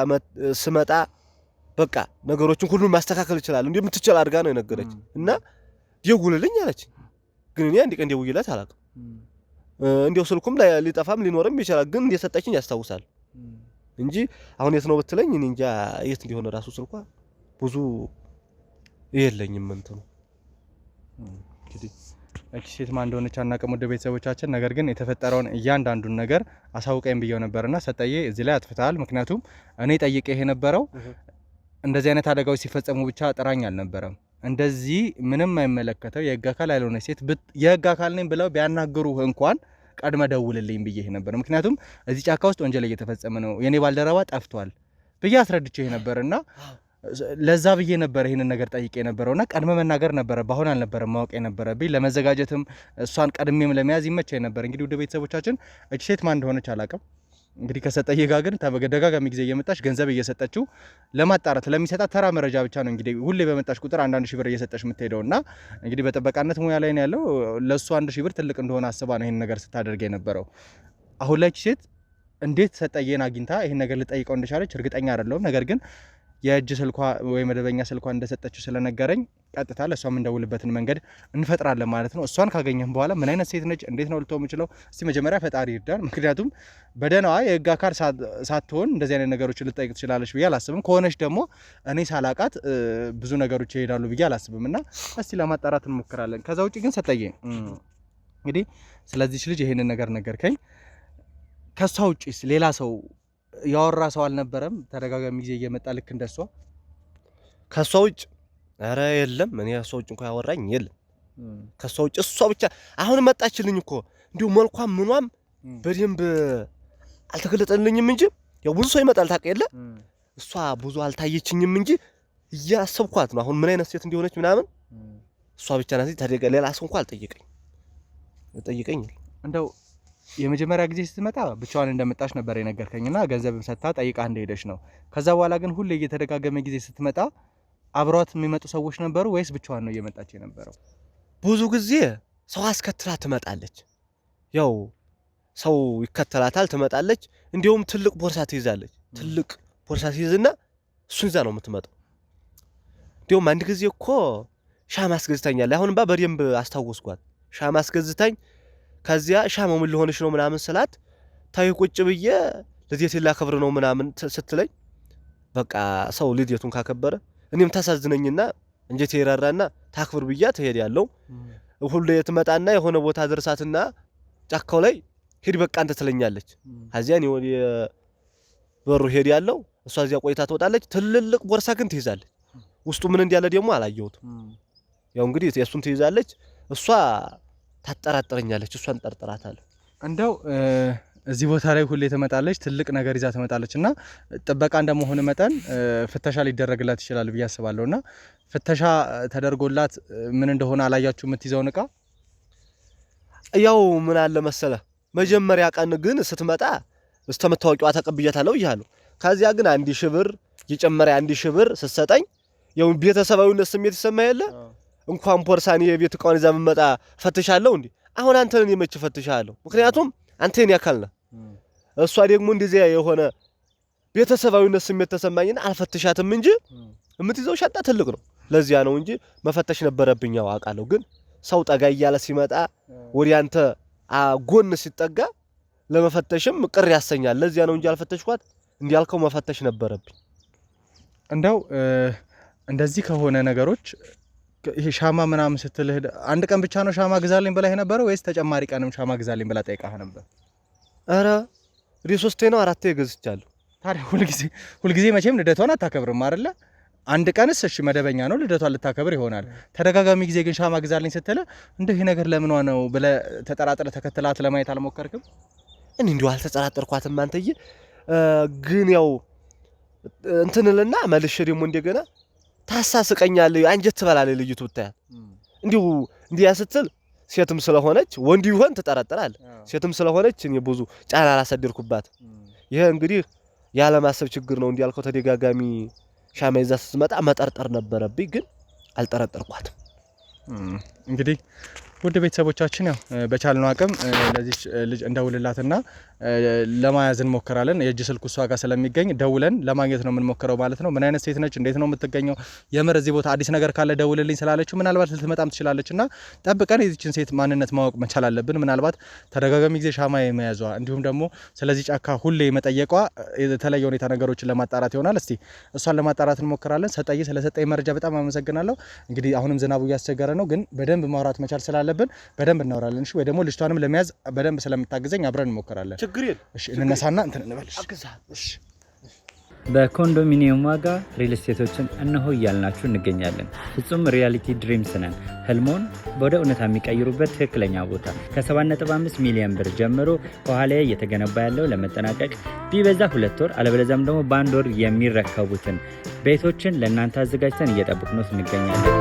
ስመጣ በቃ ነገሮችን ሁሉ ማስተካከል ይችላል እንደምትችል አድርጋ ነው የነገረች። እና ደውልልኝ አለች። ግን እኔ አንድ ቀን ደውዬላት አላውቅም። እንዴው ስልኩም ሊጠፋም ሊኖርም ይችላል። ግን እንደሰጠችኝ ያስታውሳል እንጂ አሁን የት ነው ብትለኝ እኔ እንጃ የት እንደሆነ ራሱ ስልኳ ብዙ የለኝም እንትኑ እንግዲህ እቺ ሴት ማን እንደሆነች አናውቅም ወደ ቤተሰቦቻችን። ነገር ግን የተፈጠረውን እያንዳንዱን ነገር አሳውቀኝ ብየው ነበርና ሰጠዬ እዚህ ላይ አጥፍታል። ምክንያቱም እኔ ጠይቄ የነበረው እንደዚህ አይነት አደጋዎች ሲፈጸሙ ብቻ ጥራኝ አልነበረም። እንደዚህ ምንም አይመለከተው የህግ አካል ያልሆነ ሴት የህግ አካል ነኝ ብለው ቢያናገሩ እንኳን ቀድመ ደውልልኝ ብዬ ነበር። ምክንያቱም እዚህ ጫካ ውስጥ ወንጀል እየተፈጸመ ነው፣ የኔ ባልደረባ ጠፍቷል ብዬ አስረድቼ ነበርና ለዛ ብዬ ነበር ይሄንን ነገር ጠይቄ ነበርውና ቀድመ መናገር ነበር። ባሁን አልነበረም ማወቅ የነበረብኝ። ለመዘጋጀትም እሷን ቀድሜም ለመያዝ ይመቸኝ ነበር። እንግዲህ ወደ ቤተሰቦቻችን እቺ ሴት ማን እንደሆነች አላውቅም። እንግዲህ ከሰጠዬ ጋር ግን ተደጋጋሚ ጊዜ እየመጣች ገንዘብ እየሰጠችው ለማጣራት ለሚሰጣት ተራ መረጃ ብቻ ነው። እንግዲህ ሁሌ በመጣች ቁጥር 1000 ብር እየሰጠች የምትሄደውና እንግዲህ በጥበቃነት ሙያ ላይ ነው ያለው። ለሱ 1000 ብር ትልቅ እንደሆነ አስባ ነው ይሄን ነገር ስታደርግ የነበረው። አሁን ላይ እቺ ሴት እንዴት ሰጠዬን አግኝታ ይሄን ነገር ልጠይቀው እንደቻለች እርግጠኛ አይደለሁም። ነገር ግን የእጅ ስልኳ ወይ መደበኛ ስልኳ እንደሰጠችው ስለነገረኝ ቀጥታ ለሷም እንደውልበትን መንገድ እንፈጥራለን ማለት ነው። እሷን ካገኘን በኋላ ምን አይነት ሴት ነች እንዴት ነው ልተው የምችለው እስቲ መጀመሪያ ፈጣሪ ይርዳን። ምክንያቱም በደናዋ የህግ አካል ሳትሆን እንደዚህ አይነት ነገሮችን ልጠይቅ ትችላለች ብዬ አላስብም። ከሆነች ደግሞ እኔ ሳላቃት ብዙ ነገሮች ይሄዳሉ ብዬ አላስብም እና እስቲ ለማጣራት እንሞክራለን። ከዛ ውጪ ግን ሰጠዬ እንግዲህ ስለዚህ ልጅ ይሄንን ነገር ነገርከኝ። ከሷ ውጪስ ሌላ ሰው ያወራ ሰው አልነበረም? ተደጋጋሚ ጊዜ እየመጣ ልክ እንደሷ ከሷ ውጭ ኧረ የለም። እኔ ከሷ ውጭ እንኳን ያወራኝ የለም። ከሷ ውጭ እሷ ብቻ አሁን መጣችልኝ እኮ እንዲሁ መልኳም ምኗም በደንብ አልተገለጠልኝም እንጂ ያው ብዙ ሰው ይመጣል ታውቅ የለ እሷ ብዙ አልታየችኝም እንጂ እያሰብኳት ነው አሁን ምን አይነት ሴት እንደሆነች ምናምን። እሷ ብቻ ናት ሌላ ሰው እንኳን አልጠየቀኝ። እንደው የመጀመሪያ ጊዜ ስትመጣ ብቻዋን እንደመጣች ነበር የነገርከኝና ገንዘብም ሰጥታ ጠይቃ እንደሄደች ነው። ከዛ በኋላ ግን ሁሌ እየተደጋገመ ጊዜ ስትመጣ አብሯት የሚመጡ ሰዎች ነበሩ ወይስ ብቻዋን ነው እየመጣች የነበረው? ብዙ ጊዜ ሰው አስከትላ ትመጣለች። ያው ሰው ይከተላታል ትመጣለች። እንዲሁም ትልቅ ቦርሳ ትይዛለች። ትልቅ ቦርሳ ትይዝና እሱን ይዛ ነው የምትመጣው። እንዲሁም አንድ ጊዜ እኮ ሻማ አስገዝታኛለች። አሁንማ በደንብ አስታወስኳት። ሻማ አስገዝታኝ ከዚያ ሻማው ምን ሊሆንሽ ነው ምናምን ስላት ታይ ቁጭ ብዬ ልደቴን ላከብር ነው ምናምን ስትለኝ በቃ ሰው ልደቱን ካከበረ እኔም ታሳዝነኝና እንጀቴ ይራራና ታክብር ብያ ትሄድ ያለው ሁሉ የትመጣና የሆነ ቦታ ደርሳትና ጫካው ላይ ሄድ በቃ አንተ ትለኛለች። ከዚያ ነው በሩ ሄድ ያለው እሷ እዚያ ቆይታ ትወጣለች። ትልልቅ ቦርሳ ግን ትይዛለች። ውስጡ ምን እንዳለ ደግሞ አላየሁትም። ያው እንግዲህ የሱን ትይዛለች እሷ ታጠራጥረኛለች። እሷን ጠርጥራታለሁ። እንደው እዚህ ቦታ ላይ ሁሌ ትመጣለች፣ ትልቅ ነገር ይዛ ትመጣለችና ጥበቃ እንደመሆነ መጠን ፍተሻ ሊደረግላት ይችላል ብዬ አስባለሁና ፍተሻ ተደርጎላት ምን እንደሆነ አላያችሁ የምትይዘውን እቃ? ያው ምን አለ መሰለ መጀመሪያ ቀን ግን ስትመጣ እስተመታወቂዋ ተቀብያታለሁ ይያለሁ። ከዚያ ግን 1000 ብር ይጨመረ 1000 ብር ስትሰጠኝ ያው ቤተሰባዊነት ስሜት ይሰማህ የለ እንኳን ፖርሳኒ የቤት እቃውን ይዛ መመጣ ፈትሻለሁ እንዴ? አሁን አንተን የመች ፈትሻለሁ? ምክንያቱም አንተን ያካልና እሷ ደግሞ እንደዚህ የሆነ ቤተሰባዊነት ስሜት ተሰማኝና አልፈትሻትም እንጂ የምትይዘው ሻንጣ ትልቅ ነው። ለዚያ ነው እንጂ መፈተሽ ነበረብኝ። ያው አውቃለሁ። ግን ሰው ጠጋ እያለ ሲመጣ ወዲ አንተ ጎን ሲጠጋ ለመፈተሽም ቅር ያሰኛል። ለዚያ ነው እንጂ አልፈተሽኳት እንዲያልከው መፈተሽ ነበረብኝ። እንደው እንደዚህ ከሆነ ነገሮች ይሄ ሻማ ምናምን ስትልህ አንድ ቀን ብቻ ነው ሻማ ግዛልኝ ብለህ ነበር ወይስ ተጨማሪ ቀንም ሻማ ግዛልኝ ብላ ጠይቃህ ነበር? አረ ሪሶስቴ ነው 4 ገዝቻለሁ። ታዲያ ሁልጊዜ መቼም ልደቷን አታከብርም አይደለ? አንድ ቀንስ እሺ መደበኛ ነው ልደቷን ልታከብር ይሆናል። ተደጋጋሚ ጊዜ ግን ሻማ ግዛልኝ ስትልህ እንደው ይሄ ነገር ለምን ነው ብለህ ተጠራጥረህ ተከትላት ለማየት አልሞከርክም? እኔ እንዲሁ አልተጠራጠርኳትም አንተዬ። ግን ያው እንትንልና መልሼ ደግሞ እንደገና ታሳስቀኛለህ። አንጀት ትበላለህ ልጅቱ ብታያት እንዲሁ እንዲያ ስትል ሴትም ስለሆነች ወንድ ይሆን ትጠራጠራለህ። ሴትም ስለሆነች እኔ ብዙ ጫና አላሰደርኩባት። ይሄ እንግዲህ ያለ ማሰብ ችግር ነው። እንዲያልከው ተደጋጋሚ ሻማ ይዛ ስትመጣ መጠርጠር ነበረብኝ፣ ግን አልጠረጠርኳትም። እንግዲህ ውድ ቤተሰቦቻችን ያው በቻልነው አቅም ለዚህ ልጅ እንደውልላትና ለማያዝ እንሞክራለን። የእጅ ስልኩ እሷ ጋር ስለሚገኝ ደውለን ለማግኘት ነው የምንሞክረው ማለት ነው። ምን አይነት ሴት ነች፣ እንዴት ነው የምትገኘው፣ የምር እዚህ ቦታ አዲስ ነገር ካለ ደውልልኝ ስላለችው ምናልባት ልትመጣም ትችላለችና ጠብቀን የዚችን ሴት ማንነት ማወቅ መቻል አለብን። ምናልባት ተደጋጋሚ ጊዜ ሻማ የመያዟ እንዲሁም ደግሞ ስለዚህ ጫካ ሁሌ መጠየቋ የተለየ ሁኔታ ነገሮችን ለማጣራት ይሆናል። እስቲ እሷን ለማጣራት እንሞክራለን። ሰጠይ ስለሰጠኝ መረጃ በጣም አመሰግናለሁ። እንግዲህ አሁንም ዝናቡ እያስቸገረ ነው፣ ግን በደንብ ማውራት መቻል ስላለብን በደንብ እናወራለን። እሺ ወይ ደግሞ ልጅቷንም ለመያዝ በደንብ ስለምታግዘኝ አብረን እንሞክራለን። ችግር የለም። እሺ እንነሳና እንትን እንበልሽ። እሺ በኮንዶሚኒየም ዋጋ ሪል ስቴቶችን እነሆ እያልናችሁ እንገኛለን። ፍጹም ሪያሊቲ ድሪምስ ነን። ህልሞን ወደ እውነታ የሚቀይሩበት ትክክለኛ ቦታ ከ7.5 ሚሊዮን ብር ጀምሮ ከኋላ እየተገነባ ያለው ለመጠናቀቅ ቢበዛ 2 ወር አለበለዚያም ደግሞ በ1 ወር የሚረከቡትን ቤቶችን ለእናንተ አዘጋጅተን እየጠበቅነው እንገኛለን።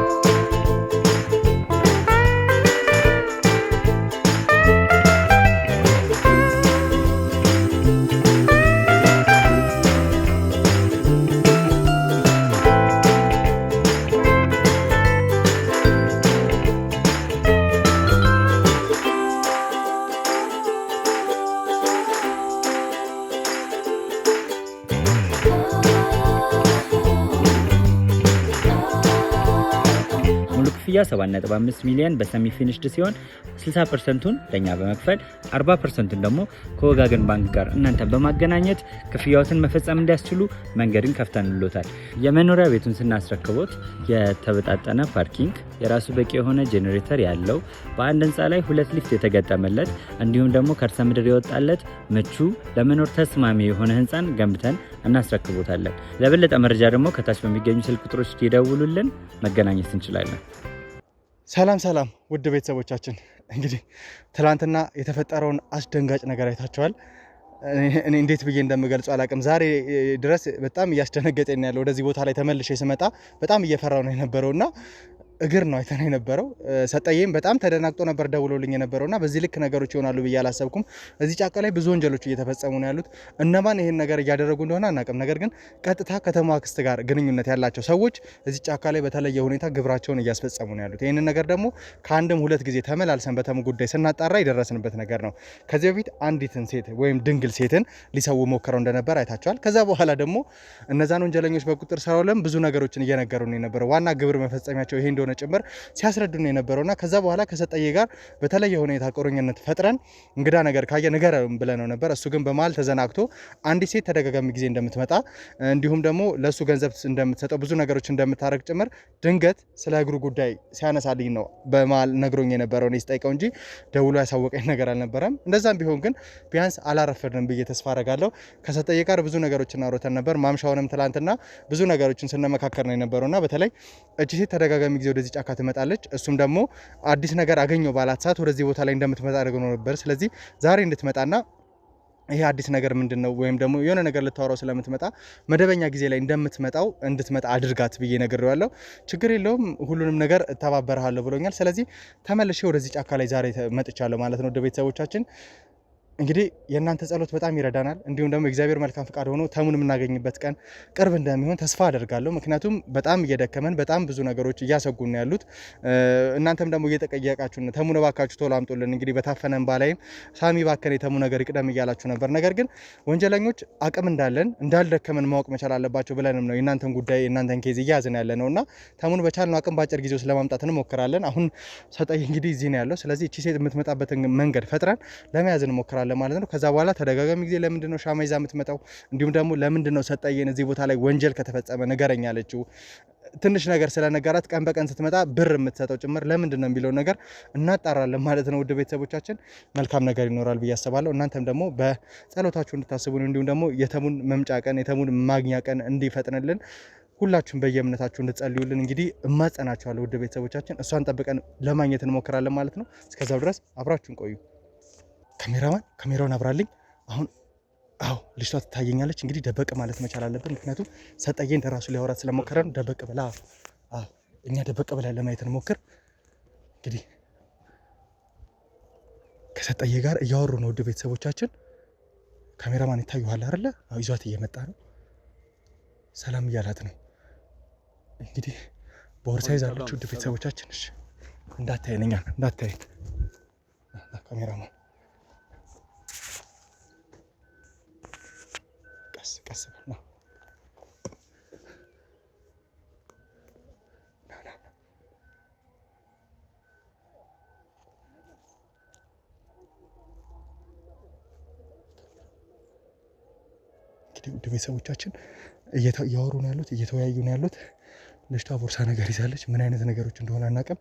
ክፍያ 7.5 ሚሊዮን በሰሚ ፊኒሽድ ሲሆን 60%ቱን ለኛ በመክፈል 40%ቱን ደግሞ ከወጋገን ባንክ ጋር እናንተን በማገናኘት ክፍያዎትን መፈጸም እንዲያስችሉ መንገድን ከፍተንሎታል። የመኖሪያ ቤቱን ስናስረክቦት የተበጣጠነ ፓርኪንግ፣ የራሱ በቂ የሆነ ጄኔሬተር ያለው በአንድ ህንፃ ላይ 2 ሊፍት የተገጠመለት እንዲሁም ደግሞ ከርሰ ምድር የወጣለት ምቹ ለመኖር ተስማሚ የሆነ ህንፃን ገንብተን እናስረክቦታለን። ለበለጠ መረጃ ደግሞ ከታች በሚገኙ ስልክ ቁጥሮች ይደውሉልን፣ መገናኘት እንችላለን። ሰላም ውድ ቤተሰቦቻችን፣ እንግዲህ ትላንትና የተፈጠረውን አስደንጋጭ ነገር አይታችኋል። እኔ እንዴት ብዬ እንደምገልጸው አላቅም። ዛሬ ድረስ በጣም እያስደነገጠኝ ያለው ወደዚህ ቦታ ላይ ተመልሼ ስመጣ በጣም እየፈራው ነው የነበረውና እግር ነው አይተና የነበረው። ሰጠየም በጣም ተደናግጦ ነበር ደውሎልኝ የነበረውና በዚህ ልክ ነገሮች ይሆናሉ ብዬ አላሰብኩም። እዚህ ጫካ ላይ ብዙ ወንጀሎች እየተፈጸሙ ነው ያሉት። እነማን ይሄን ነገር እያደረጉ እንደሆነ አናውቅም። ነገር ግን ቀጥታ ከተማዋ ክስት ጋር ግንኙነት ያላቸው ሰዎች እዚህ ጫካ ላይ በተለየ ሁኔታ ግብራቸውን እያስፈጸሙ ነው ያሉት። ይሄንን ነገር ደግሞ ከአንድም 2 ጊዜ ተመላልሰን በተሙ ጉዳይ ስናጣራ የደረስንበት ነገር ነው። ከዚህ በፊት አንዲትን ሴት ወይም ድንግል ሴትን ሊሰው ሞክረው እንደነበር አይታቸዋል። ከዛ በኋላ ደግሞ እነዛን ወንጀለኞች በቁጥር ስር አውለን ብዙ ነገሮችን እየነገሩ ነው የነበረው። ዋና ግብር መፈጸሚያቸው ይሄ እንደሆነ ጭምር ሲያስረዱን የነበረውና ከዛ በኋላ ከሰጠየ ጋር በተለየ ሁኔታ ቁርኝነት ፈጥረን እንግዳ ነገር ካየ ነገር ብለነው ነበር። እሱ ግን በመሃል ተዘናግቶ አንዲት ሴት ተደጋጋሚ ጊዜ እንደምትመጣ እንዲሁም ደግሞ ለሱ ገንዘብ እንደምትሰጠው ብዙ ነገሮች እንደምታረግ ጭምር ድንገት ስለ እግሩ ጉዳይ ሲያነሳልኝ ነው በመሃል ነግሮኝ የነበረው ነው ስጠይቀው እንጂ ደውሎ ያሳወቀኝ ነገር አልነበረም። እንደዛም ቢሆን ግን ቢያንስ አላረፈድንም ብዬ ተስፋ አረጋለሁ። ከሰጠየ ጋር ብዙ ነገሮችን አውርተን ነበር። ማምሻውንም ትላንትና ብዙ ነገሮችን ስንመካከር ነው የነበረውና በተለይ እቺ ሴት ተደጋጋሚ ጊዜ ወደዚህ ጫካ ትመጣለች። እሱም ደግሞ አዲስ ነገር አገኘው ባላት ሰዓት ወደዚህ ቦታ ላይ እንደምትመጣ አድርጎ ነበር። ስለዚህ ዛሬ እንድትመጣና ይሄ አዲስ ነገር ምንድነው ወይም ደግሞ የሆነ ነገር ልታወራው ስለምትመጣ መደበኛ ጊዜ ላይ እንደምትመጣው እንድትመጣ አድርጋት ብዬ ነግሬዋለሁ። ችግር የለውም ሁሉንም ነገር ተባበረሃለሁ ብሎኛል። ስለዚህ ተመልሼ ወደዚህ ጫካ ላይ ዛሬ መጥቻለሁ ማለት ነው። ወደ ቤተሰቦቻችን እንግዲህ የእናንተ ጸሎት በጣም ይረዳናል። እንዲሁም ደግሞ እግዚአብሔር መልካም ፍቃድ ሆኖ ተሙን የምናገኝበት ቀን ቅርብ እንደሚሆን ተስፋ አደርጋለሁ። ምክንያቱም በጣም እየደከመን በጣም ብዙ ነገሮች እያሰጉን ነው ያሉት። እናንተም ደግሞ እየጠየቃችሁ ነው ተሙን እባካችሁ ቶሎ አምጡልን። እንግዲህ በታፈነን ባላይም ሳሚ ባከነ የተሙ ነገር ይቅደም እያላችሁ ነበር። ነገር ግን ወንጀለኞች አቅም እንዳለን እንዳልደከመን ማወቅ መቻል አለባቸው ብለንም ነው የእናንተን ጉዳይ የእናንተን ኬዝ እያዝን ያለ ነውና ተሙን በቻልነው አቅም ባጭር ጊዜ ውስጥ ለማምጣት እንሞክራለን። አሁን ሰጠይ እንግዲህ እዚህ ነው ያለው። ስለዚህ እቺ ሴት የምትመጣበትን መንገድ ፈጥረን ለመያዝ እንሞክራለን ማለት ነው። ከዛ በኋላ ተደጋጋሚ ጊዜ ለምንድነው ሻማ ይዛ የምትመጣው እንዲሁም ደግሞ ለምንድነው ሰጠየን እዚህ ቦታ ላይ ወንጀል ከተፈጸመ ንገረኝ አለችው። ትንሽ ነገር ስለነገራት ቀን በቀን ስትመጣ ብር የምትሰጠው ጭምር ለምንድነው የሚለው ነገር እናጣራለን ማለት ነው። ውድ ቤተሰቦቻችን መልካም ነገር ይኖራል ብዬ አስባለሁ። እናንተም ደግሞ በጸሎታችሁ እንድታስቡን እንዲሁም ደግሞ የተሙን መምጫ ቀን የተሙን ማግኛ ቀን እንዲፈጥንልን ሁላችሁም በየእምነታችሁ እንድትጸልዩልን እንግዲህ እማጸናችኋለሁ። ውድ ቤተሰቦቻችን እሷን ጠብቀን ለማግኘት እንሞክራለን ማለት ነው። እስከዛው ድረስ አብራችሁን ቆዩ። ካሜራማን ካሜራውን አብራልኝ። አሁን ልጅቷ ትታየኛለች። እንግዲህ ደበቅ ማለት መቻል አለብን። ምክንያቱም ሰጠየ እንደራሱ ሊያወራት ስለሞከረ ነው። ደበቅ ብላ እኛ ደበቅ ብላ ለማየት እንሞክር። እንግዲህ ከሰጠየ ጋር እያወሩ ነው። ውድ ቤተሰቦቻችን ካሜራማን ይታዩሃል አይደለ? ይዟት እየመጣ ነው። ሰላም እያላት ነው። እንግዲህ ቦርሳ ይዛለች። ውድ ቤተሰቦቻችን እሺ፣ እንዳታየኝ እንዳታየኝ ካሜራማን ቀስ ነው። እንግዲህ ውድ ቤተሰቦቻችን እያወሩ ነው ያሉት፣ እየተወያዩ ነው ያሉት። ልጅቷ ቦርሳ ነገር ይዛለች። ምን አይነት ነገሮች እንደሆነ አናውቅም።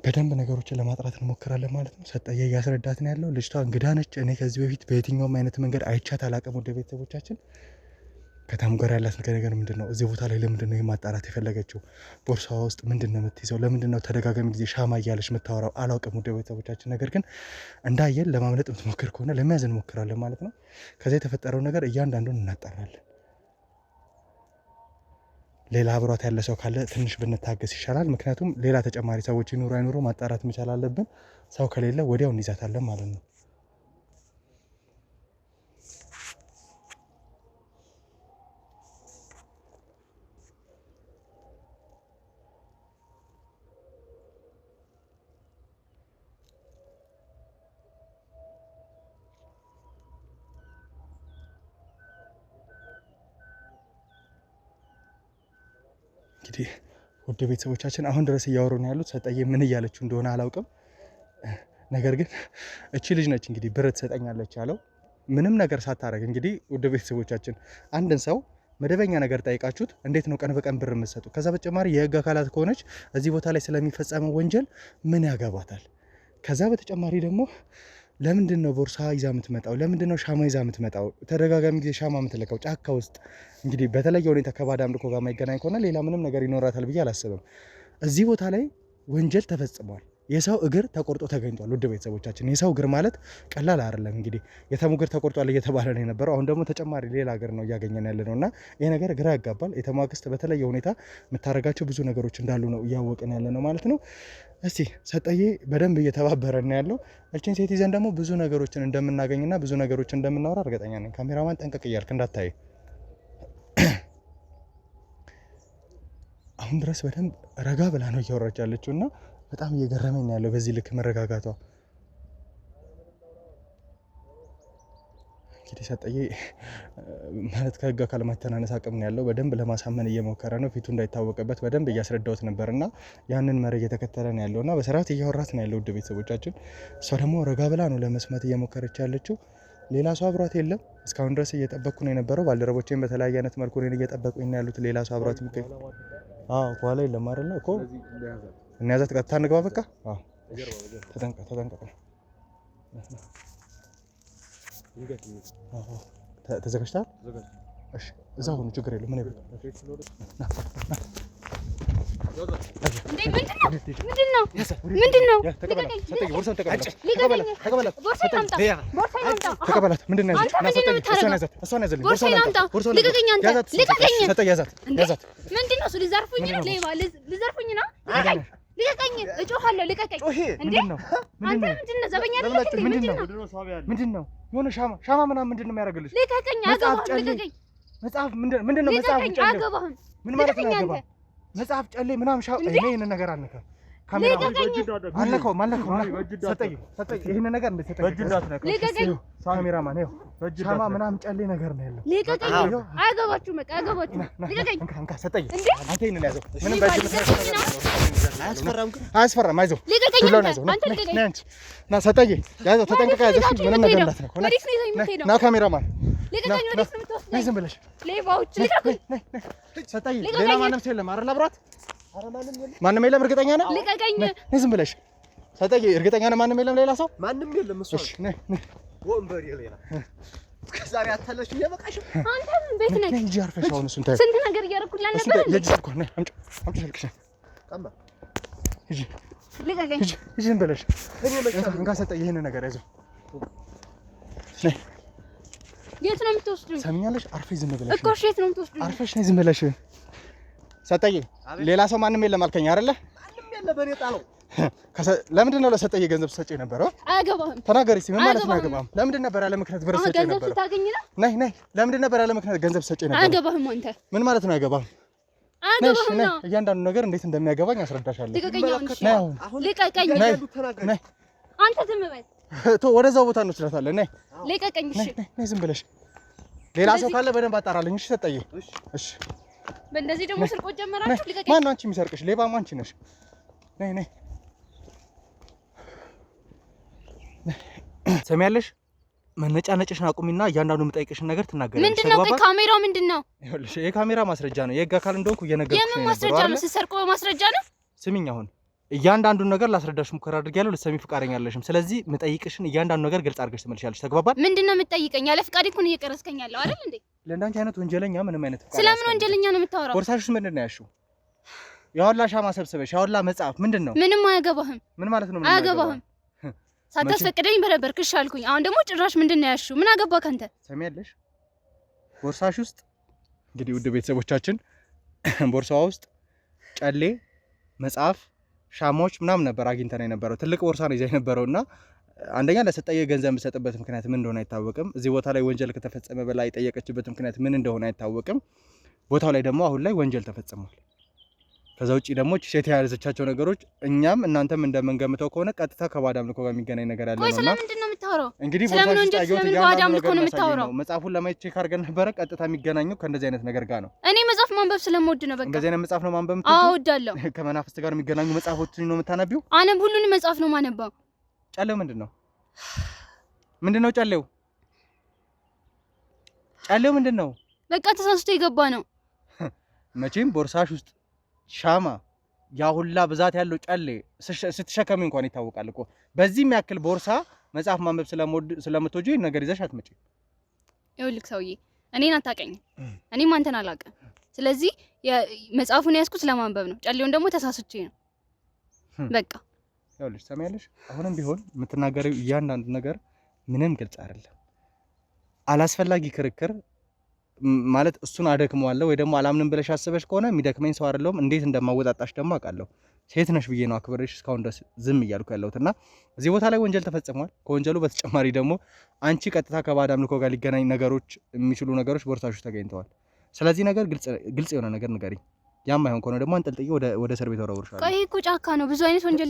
በደንብ ነገሮችን ለማጥራት እንሞክራለን ማለት ነው። ሰጠየ እያስረዳት ነው ያለው። ልጅቷ እንግዳ ነች። እኔ ከዚህ በፊት በየትኛውም አይነት መንገድ አይቻት አላውቅም። ወደ ቤተሰቦቻችን ከተሙ ጋር ያላት ነገር ምንድነው? እዚህ ቦታ ላይ ለምንድነው ማጣራት የፈለገችው? ቦርሳዋ ውስጥ ምንድነው የምትይዘው? ለምንድነው ተደጋጋሚ ጊዜ ሻማ እያለች የምታወራው? አላውቅም ወደ ቤተሰቦቻችን። ነገር ግን እንዳየን ለማምለጥ የምትሞክር ከሆነ ለመያዝ እንሞክራለን ማለት ነው። ከዛ የተፈጠረው ነገር እያንዳንዱን እናጣራለን። ሌላ አብሯት ያለ ሰው ካለ ትንሽ ብንታገስ ይሻላል። ምክንያቱም ሌላ ተጨማሪ ሰዎች ይኑሩ አይኑሩ ማጣራት መቻል አለብን። ሰው ከሌለ ወዲያው እንይዛታለን ማለት ነው። እንግዲህ ውድ ቤተሰቦቻችን አሁን ድረስ እያወሩ ነው ያሉት። ሰጠዬ ምን እያለችው እንደሆነ አላውቅም። ነገር ግን እቺ ልጅ ነች እንግዲህ ብር ትሰጠኛለች ያለው ምንም ነገር ሳታረግ። እንግዲህ ውድ ቤተሰቦቻችን አንድን ሰው መደበኛ ነገር ጠይቃችሁት እንዴት ነው ቀን በቀን ብር የምትሰጡ? ከዛ በተጨማሪ የህግ አካላት ከሆነች እዚህ ቦታ ላይ ስለሚፈጸመው ወንጀል ምን ያገባታል? ከዛ በተጨማሪ ደግሞ ለምንድን ነው ቦርሳ ይዛ የምትመጣው? ለምንድን ነው ሻማ ይዛ የምትመጣው? ተደጋጋሚ ጊዜ ሻማ የምትለቀው ጫካ ውስጥ። እንግዲህ በተለየ ሁኔታ ከባዕድ አምልኮ ጋር የማይገናኝ ከሆነ ሌላ ምንም ነገር ይኖራታል ብዬ አላስብም። እዚህ ቦታ ላይ ወንጀል ተፈጽሟል። የሰው እግር ተቆርጦ ተገኝቷል። ውድ ቤተሰቦቻችን የሰው እግር ማለት ቀላል አይደለም። እንግዲህ የተሙ እግር ተቆርጧል እየተባለ ነው የነበረው። አሁን ደግሞ ተጨማሪ ሌላ እግር ነው እያገኘን ያለ ነውና ይሄ ነገር ግራ ያጋባል። የተሙ አክስት በተለየ ሁኔታ የምታደርጋቸው ብዙ ነገሮች እንዳሉ ነው እያወቅን ያለ ነው ማለት ነው። እስቲ ሰጠዬ በደንብ እየተባበረን ነው ያለው። እቺን ሴት ይዘን ደግሞ ብዙ ነገሮችን እንደምናገኝና ብዙ ነገሮችን እንደምናወራ እርግጠኛ ነኝ። ካሜራማን ጠንቀቅ እያልክ እንዳታይ። አሁን ድረስ በደንብ ረጋ ብላ ነው እያወራች ያለችውና በጣም እየገረመኝ ያለው በዚህ ልክ መረጋጋቷ። እንግዲህ ሰጠዬ ማለት ከህግ አካል ማተናነስ አቅም ነው ያለው። በደንብ ለማሳመን እየሞከረ ነው። ፊቱ እንዳይታወቅበት በደንብ እያስረዳሁት ነበርና ያንን መሪ እየተከተለ ነው ያለውና በስርዓት እያወራት ነው ያለው። ውድ ቤተሰቦቻችን እሷ ደግሞ ረጋ ብላ ነው ለመስማት እየሞከረች ያለችው። ሌላ ሰው አብሯት የለም። እስካሁን ድረስ እየጠበቅኩ ነው የነበረው። ባልደረቦቼም በተለያየ አይነት መልኩ ነው እየጠበቁኝ ነው ያሉት። ሌላ ሰው አብሯት የሚገኝ ከኋላ የለም አይደል እኮ እንያዛት። ቀጥታ እንግባ በቃ። ተጠንቀቅ። ተዘጋጅተሃል? እሺ እዛ ሆኖ ችግር የለም። ምን ይበል ምንድነው? ተቀበላት። ምንድን ነው ልቀቀኝ! እጮሃለሁ! ልቀቀኝ! ምንድን ነው የሆነ ሻማ ምናምን ምንድን ነው የሚያደርግልሽ? ልቀቀኝ! ልቀቀኝ! መጽሐፍ ምንድን ነው? መጽሐፍ ምን ማለት ነው? ያገባ መጽሐፍ ጨሌ ምናምን ይሄን ነገር አልነካም። ካሜራ አልነካውም። ሰጠኝ ይሄን ነገር እንደ ሰጠኝ ካሜራማን ይኸው ሻማ ምናምን ጨሌ ነገር ነው ያለው። ልቀቀኝ! አያገባችሁም። በቃ አያገባችሁም። ልቀቀኝ! ሰጠኝ አንተ ይሄን ያዘው። ምንም አያስፈራም። አይዞህ ዱላውን ያዘው። ና ሰጠኝ ያዘው። ተጠንቀቅ ያዘው። ምንም ነገር እንዳትነካው። ና ካሜራማን ነይ ዝም ብለሽ። ሰጠኝ ሌላ ማንም ሰው የለም አይደል? አብሯት ማንም የለም። እርግጠኛ ነህ? ልቀቀኝ! ነይ ዝም ብለሽ። ሰጠኝ እርግጠኛ ነህ? ማንም የለም። ሌላ ሰው ማንም የለም። እሱ እሺ ነይ ወንበር የሌላ ከዛሬ አታለሽ እየበቃሽ። አንተ ምን ቤት ነህ? እንጂ አርፈሽ አሁን እሱን ታይ። ስንት ነገር እያደረኩልህ ነበር። ልጅ እኮ ነይ አምጪ ስልክሽን። ቀማ እጂ ልቀቀኝ! እጂ ዝም ብለሽ። እንካ ሰጠኝ ይሄን ነገር ያዘው። ነይ የት ነው የምትወስዱኝ? ሰምኛለሽ? አርፈሽ ዝም ብለሽ እኮ። እሺ የት ነው የምትወስዱኝ? አርፈሽ ነይ ዝም ብለሽ። ሰጠኝ ሌላ ሰው ማንም የለም አልከኝ አይደለ? ማንም የለም። በኔ ጣለው። ለምንድን ነው ለሰጠኝ ገንዘብ ሰጪ ነበረው? አያገባህም። ተናገሪ እስኪ ምን ማለት ነው? አያገባህም። ለምንድን ነበር ያለ ምክንያት ብር ሰጪ ነበረው? ገንዘብ ስታገኝ ነው? ነይ ለምንድን ነበር ያለ ምክንያት ገንዘብ ሰጪ ነበረው? አያገባህም። አንተ ምን ማለት ነው? አያገባህም። አያገባህም ነው። እያንዳንዱ ነገር እንዴት እንደሚያገባኝ አስረዳሻለሁ። ልቀቀኝ! አሁን ልቀቀኝ! ነይ አንተ ዝም በል። ወደዛው ቦታ እንወስዳታለን። ነይ ልቀቀኝ! እሺ ነይ ዝም ብለሽ። ሌላ ሰው ካለ በደንብ አጣራልኝ። እሺ ሰጠኝ። እሺ በእንደዚህ ደግሞ ስርቆት ጀመራችሁ? ልቀቀኝ! ማነው አንቺ የሚሰርቅሽ? ሌባማ አንቺ ነሽ። ነይ ሰሚያለሽ? መነጫነጭሽን አቁሚና እያንዳንዱ የምጠይቅሽን ነገር ትናገሪያለሽ። ምንድነው? ካሜራው ምንድነው? ይኸውልሽ የካሜራ ማስረጃ ነው። የህግ አካል እንደሆንኩ እየነገርኩሽ ነው። የምን ማስረጃ ነው? ስትሰርቁ በማስረጃ ነው? ስሚኝ፣ አሁን እያንዳንዱን ነገር ላስረዳሽ ሙከራ አድርጌያለሁ። ልትሰሚ ፍቃደኛ አይደለሽም። ስለዚህ የምጠይቅሽን እያንዳንዱ ነገር ግልጽ አድርገሽ ትመልሻለሽ። ተግባባን? ምንድነው የምትጠይቀኝ? ያለ ፍቃድ እኮ ነው እየቀረስከኝ ያለው አይደል እንዴ? ለእንዳንቺ አይነት ወንጀለኛ ምንም አይነት ፍቃድ ስለምን ወንጀለኛ ነው የምታወራው? ቦርሳሽ ውስጥ ምንድን ነው ያልሽው? ያወላ ሻማ ሰብስበሽ ያወላ መጽሐፍ ምንድን ነው? ምንም አያገባህም። ምን ማለት ነው? አያገባህም። ሳታስፈቅደኝ በረበርክሽ አልኩኝ። አሁን ደግሞ ጭራሽ ምንድን ነው ያልሽው? ምን አገባ ካንተ? ሰሚያለሽ? ቦርሳሽ ውስጥ እንግዲህ ውድ ቤተሰቦቻችን ቦርሳዋ ውስጥ ጨሌ፣ መጽሐፍ፣ ሻማዎች ምናምን ነበር አግኝተን የነበረው። ትልቅ ቦርሳ ነው ይዛ የነበረውና አንደኛ ለሰጠየ ገንዘብ የምሰጥበት ምክንያት ምን እንደሆነ አይታወቅም። እዚህ ቦታ ላይ ወንጀል ከተፈጸመ በላይ የጠየቀችበት ምክንያት ምን እንደሆነ አይታወቅም። ቦታው ላይ ደግሞ አሁን ላይ ወንጀል ተፈጽሟል። ከዛ ውጪ ደግሞ ሴት ያያዘቻቸው ነገሮች እኛም እናንተም እንደምንገምተው ከሆነ ቀጥታ ከባዕድ አምልኮ ጋር የሚገናኝ ነገር ያለ ነውና ስለምንድን ነው የምታወራው? እንግዲህ ስለምን ወንጀል ስለምን ባዕድ አምልኮ ነው የምታወራው? መጽሐፉን ለማየት ቼክ አድርገን ነበረ። ቀጥታ የሚገናኘው ከእንደዚህ አይነት ነገር ጋር ነው። እኔ መጽሐፍ መጽሐፍ ማንበብ ስለምወድ ነው። በቃ እንደዚህ አይነት መጽሐፍ ነው ማንበብ የምትወጂው? አዎ እወዳለሁ። ከመናፍስት ጋር የሚገናኙ መጽሐፎችን ነው የምታነቢው? ሁሉንም መጽሐፍ ነው ማነባው። ጨሌው ምንድነው? ጨሌው? ጨሌው ምንድነው? በቃ ተሳስቶ የገባ ነው። መቼም ቦርሳሽ ውስጥ ሻማ ያ ሁላ ብዛት ያለው ጨሌ ስትሸከሚ እንኳን ይታወቃል እኮ። በዚህም ያክል ቦርሳ መጽሐፍ ማንበብ ስለምትወጂ ነገር ይዘሽ አትመጪ። ይኸውልህ ሰውዬ እኔን አታውቀኝም፣ እኔም አንተን አላውቅም። ስለዚህ መጽሐፉን ያዝኩት ለማንበብ ነው። ጨሌውን ደግሞ ተሳስቼ ነው። በቃ ይኸውልሽ ሰማያለሽ፣ አሁንም ቢሆን የምትናገሪው እያንዳንዱ ነገር ምንም ግልጽ አይደለም። አላስፈላጊ ክርክር ማለት እሱን አደክመዋለሁ ወይ ደግሞ አላምንም ብለሽ አስበሽ ከሆነ የሚደክመኝ ሰው አይደለሁም። እንዴት እንደማወጣጣሽ ደግሞ አውቃለሁ። ሴት ነሽ ብዬ ነው አክብሬሽ እስካሁን ድረስ ዝም እያልኩ ያለሁትና እዚህ ቦታ ላይ ወንጀል ተፈጽሟል። ከወንጀሉ በተጨማሪ ደግሞ አንቺ ቀጥታ ከባዕድ አምልኮ ጋር ሊገናኝ የሚችሉ ነገሮች ቦርሳሽ ውስጥ ተገኝተዋል። ስለዚህ ነገር ግልጽ የሆነ ነገር ንገሪኝ። ያም አይሆን ከሆነ ደግሞ አንጠልጥዬ ወደ እስር ቤት ወረውርሻለሁ። ቆይ እኮ ጫካ ነው፣ ብዙ አይነት ወንጀል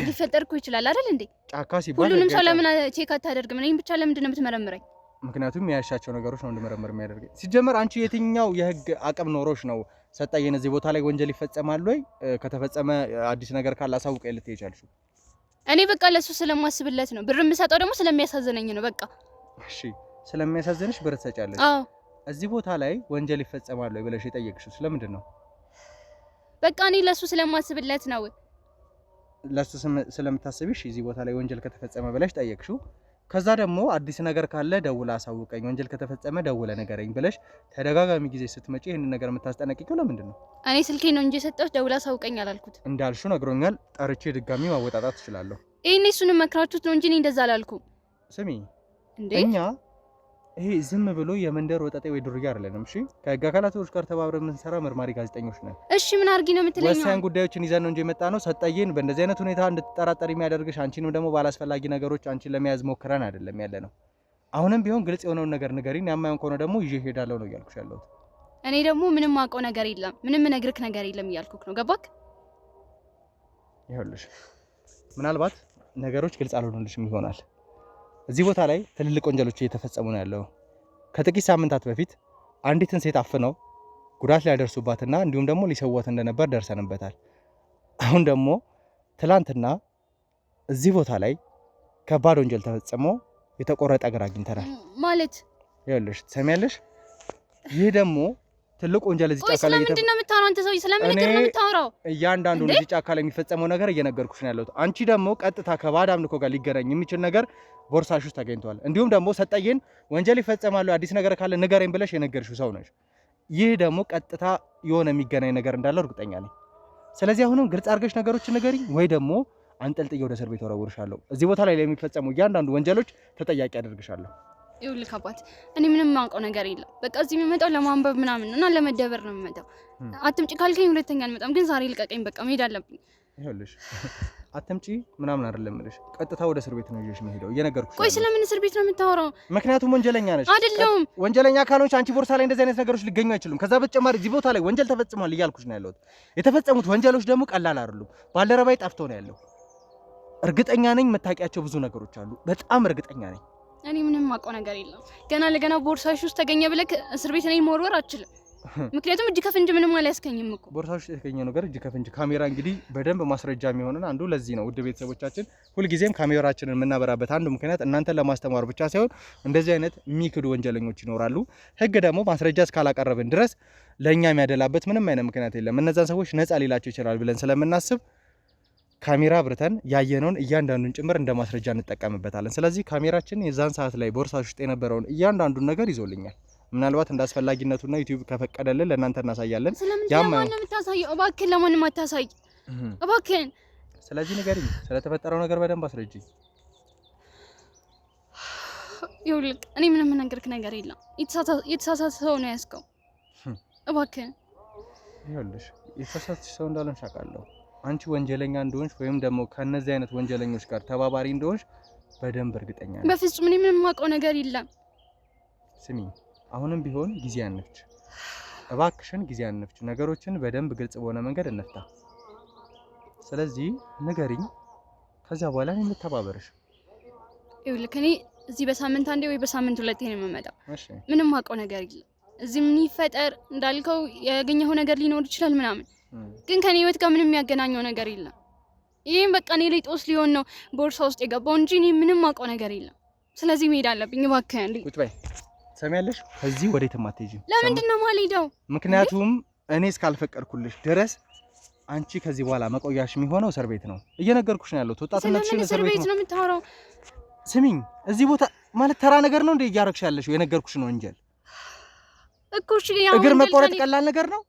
ሊፈጠር እኮ ይችላል አይደል እንዴ? ጫካ ሲባል ሁሉንም ሰው ለምን ቼክ አታደርግም? እኔን ብቻ ለምንድን ነው የምትመረምረኝ? ምክንያቱም ያሻቸው ነገሮች ነው እንድመረምር የሚያደርገኝ። ሲጀመር አንቺ የትኛው የህግ አቅም ኖሮሽ ነው ሰጣየን እዚህ ቦታ ላይ ወንጀል ይፈጸማል ወይ ከተፈጸመ አዲስ ነገር ካለ አሳውቀ ልትሄጂ አልሽው? እኔ በቃ ለሱ ስለማስብለት ነው። ብር የምሰጠው ደግሞ ስለሚያሳዝነኝ ነው። በቃ እሺ፣ ስለሚያሳዝንሽ ብር ትሰጫለሽ? አዎ። እዚህ ቦታ ላይ ወንጀል ይፈጸማል ወይ ብለሽ የጠየቅሽው ስለምንድን ነው? በቃ እኔ ለሱ ስለማስብለት ነው። ለሱ ስለምታስብሽ እዚህ ቦታ ላይ ወንጀል ከተፈጸመ ብለሽ ጠየቅሽው። ከዛ ደግሞ አዲስ ነገር ካለ ደውላ አሳውቀኝ፣ ወንጀል ከተፈጸመ ደውለ ነገረኝ ብለሽ ተደጋጋሚ ጊዜ ስትመጪ ይሄንን ነገር የምታስጠነቅቂው ለምንድን ነው? እኔ ስልኬን ነው እንጂ የሰጠሁት ደውላ አሳውቀኝ አላልኩት። እንዳልሽው ነግሮኛል። ጠርቼ ድጋሚ ማወጣጣት እችላለሁ። ይሄኔ እሱንም መክራችሁት ነው እንጂ እኔ እንደዛ አላልኩም። ስሚ እንዴ እኛ ይሄ ዝም ብሎ የመንደር ወጣጤ ወይ ዱርዬ አይደለንም። እሺ ከህግ አካላቶች ጋር ተባብረን የምንሰራ መርማሪ ጋዜጠኞች ነን። እሺ ምን አድርጊ ነው የምትለኝ? ወሳኝ ጉዳዮችን ይዘን ነው እንጂ የመጣ ነው። ሰጠየን በእንደዚህ አይነት ሁኔታ እንድትጠራጠሪ የሚያደርግሽ አንቺንም ደግሞ ባላስፈላጊ ነገሮች አንቺን ለመያዝ ሞክረን አይደለም ያለ ነው። አሁንም ቢሆን ግልጽ የሆነውን ነገር ንገሪኝ። ያማየውን ከሆነ ደግሞ ይዤ ሄዳለሁ ነው እያልኩሽ ያለሁት። እኔ ደግሞ ምንም አውቀው ነገር የለም፣ ምንም ነግርክ ነገር የለም እያልኩክ ነው። ገባክ? ይኸውልሽ ምናልባት ነገሮች ግልጽ አልሆኑልሽም ይሆናል። እዚህ ቦታ ላይ ትልልቅ ወንጀሎች እየተፈጸሙ ነው ያለው። ከጥቂት ሳምንታት በፊት አንዲትን ሴት አፍነው ጉዳት ሊያደርሱባትና እንዲሁም ደግሞ ሊሰዋት እንደነበር ደርሰንበታል። አሁን ደግሞ ትላንትና እዚህ ቦታ ላይ ከባድ ወንጀል ተፈጽሞ የተቆረጠ እግር አግኝተናል። ማለት ይኸውልሽ ትሰሚያለሽ፣ ይህ ደግሞ ትልቅ ወንጀል እዚህ ጫካ ላይ ስለምንድን ነው የምታወራው? አንተ ሰውዬ ስለምን ነገር ነው የምታወራው? እያንዳንዱ እዚህ ጫካ ላይ የሚፈጸመው ነገር እየነገርኩሽ ነው ያለሁት። አንቺ ደግሞ ቀጥታ ከባዕድ አምልኮ ጋር ሊገናኝ የሚችል ነገር ቦርሳሽ ውስጥ ተገኝቷል። እንዲሁም ደግሞ ሰጠየን ወንጀል ይፈጸማሉ አዲስ ነገር ካለ ንገረኝ ብለሽ የነገርሽው ሰው ነሽ። ይህ ደግሞ ቀጥታ የሆነ የሚገናኝ ነገር እንዳለው እርግጠኛ ነኝ። ስለዚህ አሁንም ግልጽ አድርገሽ ነገሮችን ንገሪኝ፣ ወይ ደግሞ አንጠልጥዬ ወደ እስር ቤት ወረውርሻለሁ። እዚህ ቦታ ላይ የሚፈጸሙ እያንዳንዱ ወንጀሎች ተጠያቂ አደርግሻለሁ። ይኸውልህ አባት፣ እኔ ምንም የማውቀው ነገር የለም። በቃ እዚህ የምመጣው ለማንበብ ምናምን እና ለመደበር ነው የምመጣው። አትምጪ ካልከኝ ሁለተኛ አልመጣም፣ ግን ዛሬ ልቀቀኝ። በቃ መሄድ አለብኝ። ይኸውልሽ አትምጪ ምናምን አይደለም እልሽ፣ ቀጥታ ወደ እስር ቤት ነው ይዤሽ የምሄደው እየነገርኩሽ። ቆይ ስለምን እስር ቤት ነው የምታወራው? ምክንያቱም ወንጀለኛ ነሽ። አይደለሁም። ወንጀለኛ ካልሆንሽ አንቺ ቦርሳ ላይ እንደዚህ አይነት ነገሮች ሊገኙ አይችሉም። ከዛ በተጨማሪ እዚህ ቦታ ላይ ወንጀል ተፈጽሟል እያልኩሽ ነው ያለሁት። የተፈጸሙት ወንጀሎች ደግሞ ቀላል አይደሉም። ባልደረባይ ጠፍቶ ነው ያለው። እርግጠኛ ነኝ የምታውቂያቸው ብዙ ነገሮች አሉ። በጣም እርግጠኛ ነኝ። እኔ ምንም የማውቀው ነገር የለም። ገና ለገና ቦርሳሽ ውስጥ ተገኘ ብለህ እስር ቤት እኔን መወርወር አልችልም። ምክንያቱም እጅ ከፍንጅ ምንም አላስከኝም እኮ። ቦርሳሽ ውስጥ የተገኘ ነገር እጅ ከፍንጅ ካሜራ እንግዲህ በደንብ ማስረጃ የሚሆነን አንዱ ለዚህ ነው። ውድ ቤተሰቦቻችን ሁልጊዜም ካሜራችንን የምናበራበት አንዱ ምክንያት እናንተን ለማስተማር ብቻ ሳይሆን እንደዚህ አይነት የሚክዱ ወንጀለኞች ይኖራሉ። ህግ ደግሞ ማስረጃ እስካላቀረብን ድረስ ለእኛ የሚያደላበት ምንም አይነት ምክንያት የለም። እነዛን ሰዎች ነፃ ሊላቸው ይችላል ብለን ስለምናስብ ካሜራ አብርተን ያየነውን እያንዳንዱን ጭምር እንደ ማስረጃ እንጠቀምበታለን። ስለዚህ ካሜራችን የዛን ሰዓት ላይ ቦርሳሽ ውስጥ የነበረውን እያንዳንዱን ነገር ይዞልኛል። ምናልባት እንደ አስፈላጊነቱና ዩቲዩብ ከፈቀደልን ለእናንተ እናሳያለን። ለማን ነው የምታሳየው? እባክህን ለማንም አታሳይ እባክህን። ስለዚህ ንገሪኝ፣ ስለተፈጠረው ነገር በደንብ አስረጅኝ። ይኸውልህ እኔ ምንም የምነግርህ ነገር የለም። የተሳሳተ ሰው ነው ያዝከው። እባክህን ይኸውልሽ የተሳሳተሽ ሰው እንዳልሆንሽ አውቃለሁ። አንቺ ወንጀለኛ እንደሆንሽ ወይም ደግሞ ከነዚህ አይነት ወንጀለኞች ጋር ተባባሪ እንደሆንሽ በደንብ እርግጠኛ ነኝ። በፍጹም እኔ ምንም የማውቀው ነገር የለም። ስሚ አሁንም ቢሆን ጊዜ አንፍጭ፣ እባክሽን ጊዜ አንፍጭ። ነገሮችን በደንብ ግልጽ በሆነ መንገድ እንፍታ። ስለዚህ ንገሪኝ፣ ከዛ በኋላ እኔ ልተባበርሽ። ይኸውልህ እኔ እዚህ በሳምንት አንዴ ወይ በሳምንት ሁለቴ ነው የምመጣው። እሺ ምንም የማውቀው ነገር የለም። እዚህ ምን ይፈጠር እንዳልከው ያገኘው ነገር ሊኖር ይችላል ምናምን፣ ግን ከኔ ህይወት ጋር ምንም የሚያገናኘው ነገር የለም። ይሄን በቃ እኔ ላይ ጦስ ሊሆን ነው ቦርሳ ውስጥ የገባው እንጂ እኔ ምንም አውቀው ነገር የለም። ስለዚህ መሄድ አለብኝ እባክህ። ቁጭ በይ። ሰሚያለሽ? ከዚህ ወዴትም አትሄጂም። ለምንድን ነው የማልሄደው? ምክንያቱም እኔ እስካልፈቀድኩልሽ ድረስ አንቺ ከዚህ በኋላ መቆያሽ የሚሆነው እስር ቤት ነው። እየነገርኩሽ ነው ያለሁት። ወጣትነትሽን እስር ቤት ነው የምታወራው። ስሚኝ፣ እዚህ ቦታ ማለት ተራ ነገር ነው እንዴ እያረግሽ ያለሽው? የነገርኩሽ ነው ወንጀል እኮ። እሺ ያው እግር መቆረጥ ቀላል ነገር ነው?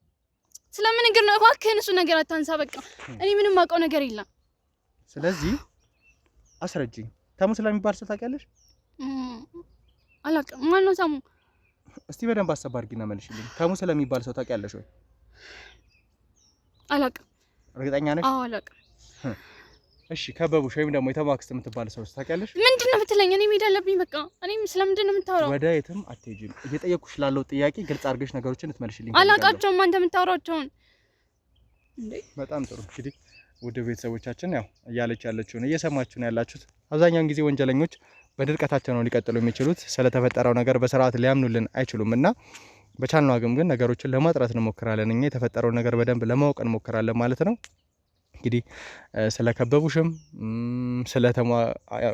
ስለምን እግር ነው? እባክህን እሱ ነገር አታንሳ። በቃ እኔ ምንም አውቀው ነገር የለም። ስለዚህ አስረጅኝ። ተሙ ስለሚባል ሰው ታውቂያለሽ? አላውቅም። ማን ነው ተሙ? እስቲ በደንብ አሰብ አድርጊና መልሽልኝ። ተሙ ስለሚባል ሰው ታውቂያለሽ ወይ? አላውቅም። እርግጠኛ ነሽ? አዎ አላውቅም። እሺ ከበቡሽ ወይም ደግሞ የተሙ አክስት የምትባል ሰው ታውቂያለሽ? ምንድን ነው የምትለኝ? እኔ መሄድ አለብኝ በቃ። እኔ ስለምንድን ነው የምታወራው? ወደ የትም አትሄጂም። እየጠየቅኩሽ ላለው ጥያቄ ግልጽ አድርገሽ ነገሮችን ልትመልሽልኝ። አላውቃቸውም አንተ የምታወራቸውን። በጣም ጥሩ። እንግዲህ ውድ ቤተሰቦቻችን ያው እያለች ያለችውን እየሰማችሁ ነው ያላችሁት። አብዛኛውን ጊዜ ወንጀለኞች በድርቀታቸው ነው ሊቀጥሉ የሚችሉት። ስለተፈጠረው ነገር በስርዓት ሊያምኑልን አይችሉም እና በቻልነው አቅም ግን ነገሮችን ለማጥራት እንሞክራለን። እኛ የተፈጠረውን ነገር በደንብ ለማወቅ እንሞክራለን ማለት ነው። እንግዲህ ስለከበቡሽም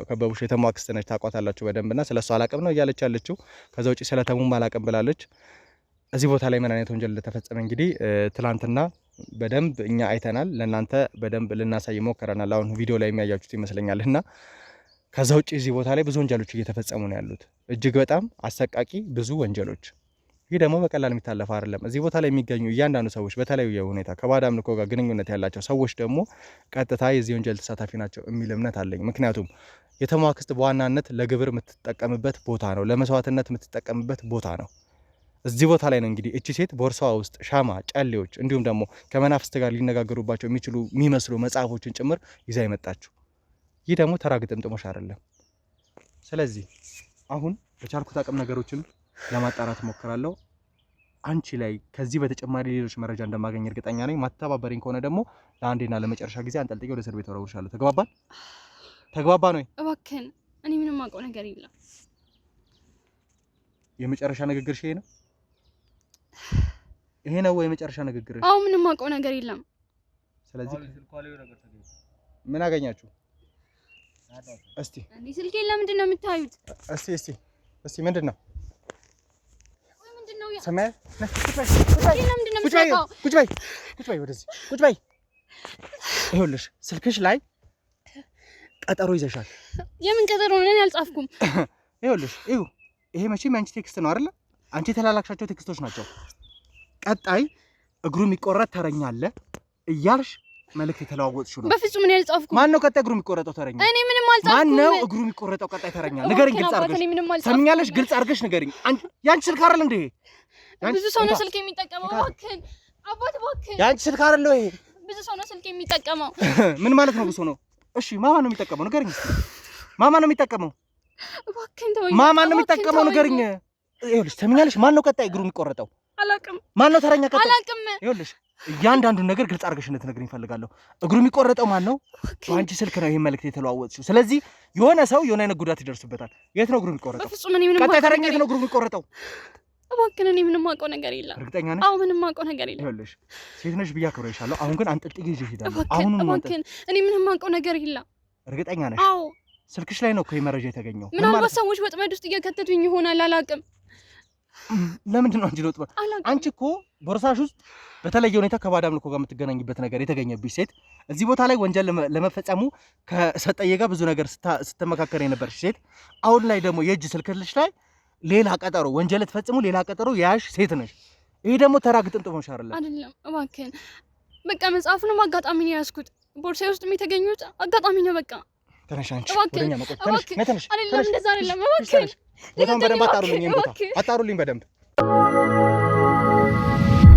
ከበቡሽ የተሙ አክስት ነች ታውቋታላችሁ በደንብና ስለሷ አላቅም ነው እያለች ያለችው። ከዛ ውጪ ስለተሙም አላቅም ብላለች። እዚህ ቦታ ላይ ምን አይነት ወንጀል እንደተፈጸመ እንግዲህ ትላንትና በደንብ እኛ አይተናል። ለእናንተ በደንብ ልናሳይ ሞክረናል። አሁን ቪዲዮ ላይ የሚያያችሁት ይመስለኛልና ከዛ ውጪ እዚህ ቦታ ላይ ብዙ ወንጀሎች እየተፈጸሙ ነው ያሉት። እጅግ በጣም አሰቃቂ ብዙ ወንጀሎች። ይህ ደግሞ በቀላል የሚታለፍ አይደለም። እዚህ ቦታ ላይ የሚገኙ እያንዳንዱ ሰዎች በተለያየ ሁኔታ ከባዕድ አምልኮ ጋር ግንኙነት ያላቸው ሰዎች ደግሞ ቀጥታ የዚህ ወንጀል ተሳታፊ ናቸው የሚል እምነት አለኝ። ምክንያቱም የተሙ አክስት በዋናነት ለግብር የምትጠቀምበት ቦታ ነው፣ ለመስዋዕትነት የምትጠቀምበት ቦታ ነው። እዚህ ቦታ ላይ ነው እንግዲህ እቺ ሴት ቦርሳዋ ውስጥ ሻማ፣ ጨሌዎች እንዲሁም ደግሞ ከመናፍስት ጋር ሊነጋገሩባቸው የሚመስሉ መጽሐፎችን ጭምር ይዛ የመጣችው። ይህ ደግሞ ተራ ግጥምጥሞሽ አይደለም። ስለዚህ አሁን በቻልኩት አቅም ነገሮችን ለማጣራት ሞክራለሁ። አንቺ ላይ ከዚህ በተጨማሪ ሌሎች መረጃ እንደማገኝ እርግጠኛ ነኝ። ማተባበሪኝ ከሆነ ደግሞ ለአንዴና ለመጨረሻ ጊዜ አንጠልጥዬ ወደ እስር ቤት ወረውሻለሁ። ተግባባን? ተግባባን ወይ? እባክህን፣ እኔ ምንም አውቀው ነገር የለም። የመጨረሻ ንግግርሽ ይሄ ነው? ይሄ ነው ወይ የመጨረሻ ንግግርሽ? አዎ፣ ምንም አውቀው ነገር የለም። ስለዚህ ምን አገኛችሁ? እስቲ ስልኬን ለምንድን ነው የምታዩት? እስቲ ምንድን ነው? ሰማይ ቁጭ በይ ወደዚህ ቁጭ በይ። ይኸውልሽ ስልክሽ ላይ ቀጠሮ ይዘሻል። የምን ቀጠሮ ነው? እኔ አልጻፍኩም። ይኸውልሽ ይሄ መቼም አንቺ ቴክስት ነው አይደለ? አንቺ የተላላክሻቸው ቴክስቶች ናቸው። ቀጣይ እግሩ የሚቆረጥ ተረኛ አለ እያልሽ መልእክት የተለዋወጥሽው ነው። በፍጹም እኔ አልጻፍኩም። ማን ነው ቀጣይ እግሩ የሚቆረጠው ተረኛ? እኔ ምንም አልጻፍኩም። ማን ነው እግሩ የሚቆረጠው ቀጣይ ተረኛ? ንገሪኝ፣ ግልጽ አድርገሽ ሰምኛለሽ። ግልጽ አድርገሽ ንገሪኝ። ያንቺ ስልክ አይደል እንዴ? ብዙ ሰው ነው ስልክ የሚጠቀመው። እባክህን አባት፣ እባክህን። ያንቺ ስልክ አይደል ይሄ? ብዙ ሰው ነው ስልክ የሚጠቀመው። ምን ማለት ነው ብዙ ሰው ነው? እሺ ማን ነው የሚጠቀመው? ንገሪኝ እስኪ። ማን ነው የሚጠቀመው? እባክህን ተወኝ። ማን ነው የሚጠቀመው? ንገሪኝ። ይኸውልሽ ሰምኛለሽ። ማን ነው ቀጣይ እግሩ የሚቆረጠው? አላውቅም። ማን ነው ተረኛ ቀጣይ? አላውቅም። ይኸውልሽ እያንዳንዱን ነገር ግልጽ አድርገሽ እንድትነግሪኝ እፈልጋለሁ። እግሩ የሚቆረጠው ማን ነው? በአንቺ ስልክ ነው ይሄን መልእክት የተለዋወጥሽው። ስለዚህ የሆነ ሰው የሆነ አይነት ጉዳት ይደርስበታል። የት ነው እግሩ የሚቆረጠው? በፍጹም እኔ ምንም ቀጣይ ተረኛ የት ነው እግሩ የሚቆረጠው? እባክህን፣ እኔ ምንም አውቀው ነገር የለም። እርግጠኛ ነሽ? አዎ፣ ምንም አውቀው ነገር የለም። ይኸውልሽ ሴት ነሽ ብዬሽ አክብሬሻለሁ። አሁን ግን አንጠልጥዬ ይዤሽ እሄዳለሁ። አሁን እባክህን፣ እኔ ምንም አውቀው ነገር የለም። እርግጠኛ ነሽ? አዎ፣ ስልክሽ ላይ ነው እኮ ይሄ መረጃ የተገኘው። ምናልባት ሰዎች ወጥመድ ውስጥ እየከተቱኝ ይሆናል። አላውቅም። ለምንድን ነው አንቺ ነው ወጥመድ? አንቺ እኮ ቦርሳሽ ውስጥ በተለየ ሁኔታ ከባዕድ አምልኮ ጋር የምትገናኝበት ነገር የተገኘብሽ ሴት፣ እዚህ ቦታ ላይ ወንጀል ለመፈጸሙ ከሰጠየ ጋር ብዙ ነገር ስትመካከር የነበርሽ ሴት፣ አሁን ላይ ደግሞ የእጅ ስልክልሽ ላይ ሌላ ቀጠሮ ወንጀል ትፈጽሙ ሌላ ቀጠሮ ያሽ ሴት ነሽ። ይሄ ደግሞ ተራ ግጥምጥሞሽ አይደለም። እባክህን በቃ መጽሐፉንም አጋጣሚ ነው ያዝኩት። ቦርሳዬ ውስጥ የተገኙት አጋጣሚ ነው። በቃ ተነሽ አንቺ ወደኛ መቆም ተነሽ። አይደለም እንደዛ አይደለም። እባክህን በጣም በደንብ አጣሩልኝ። አጣሩልኝ በደንብ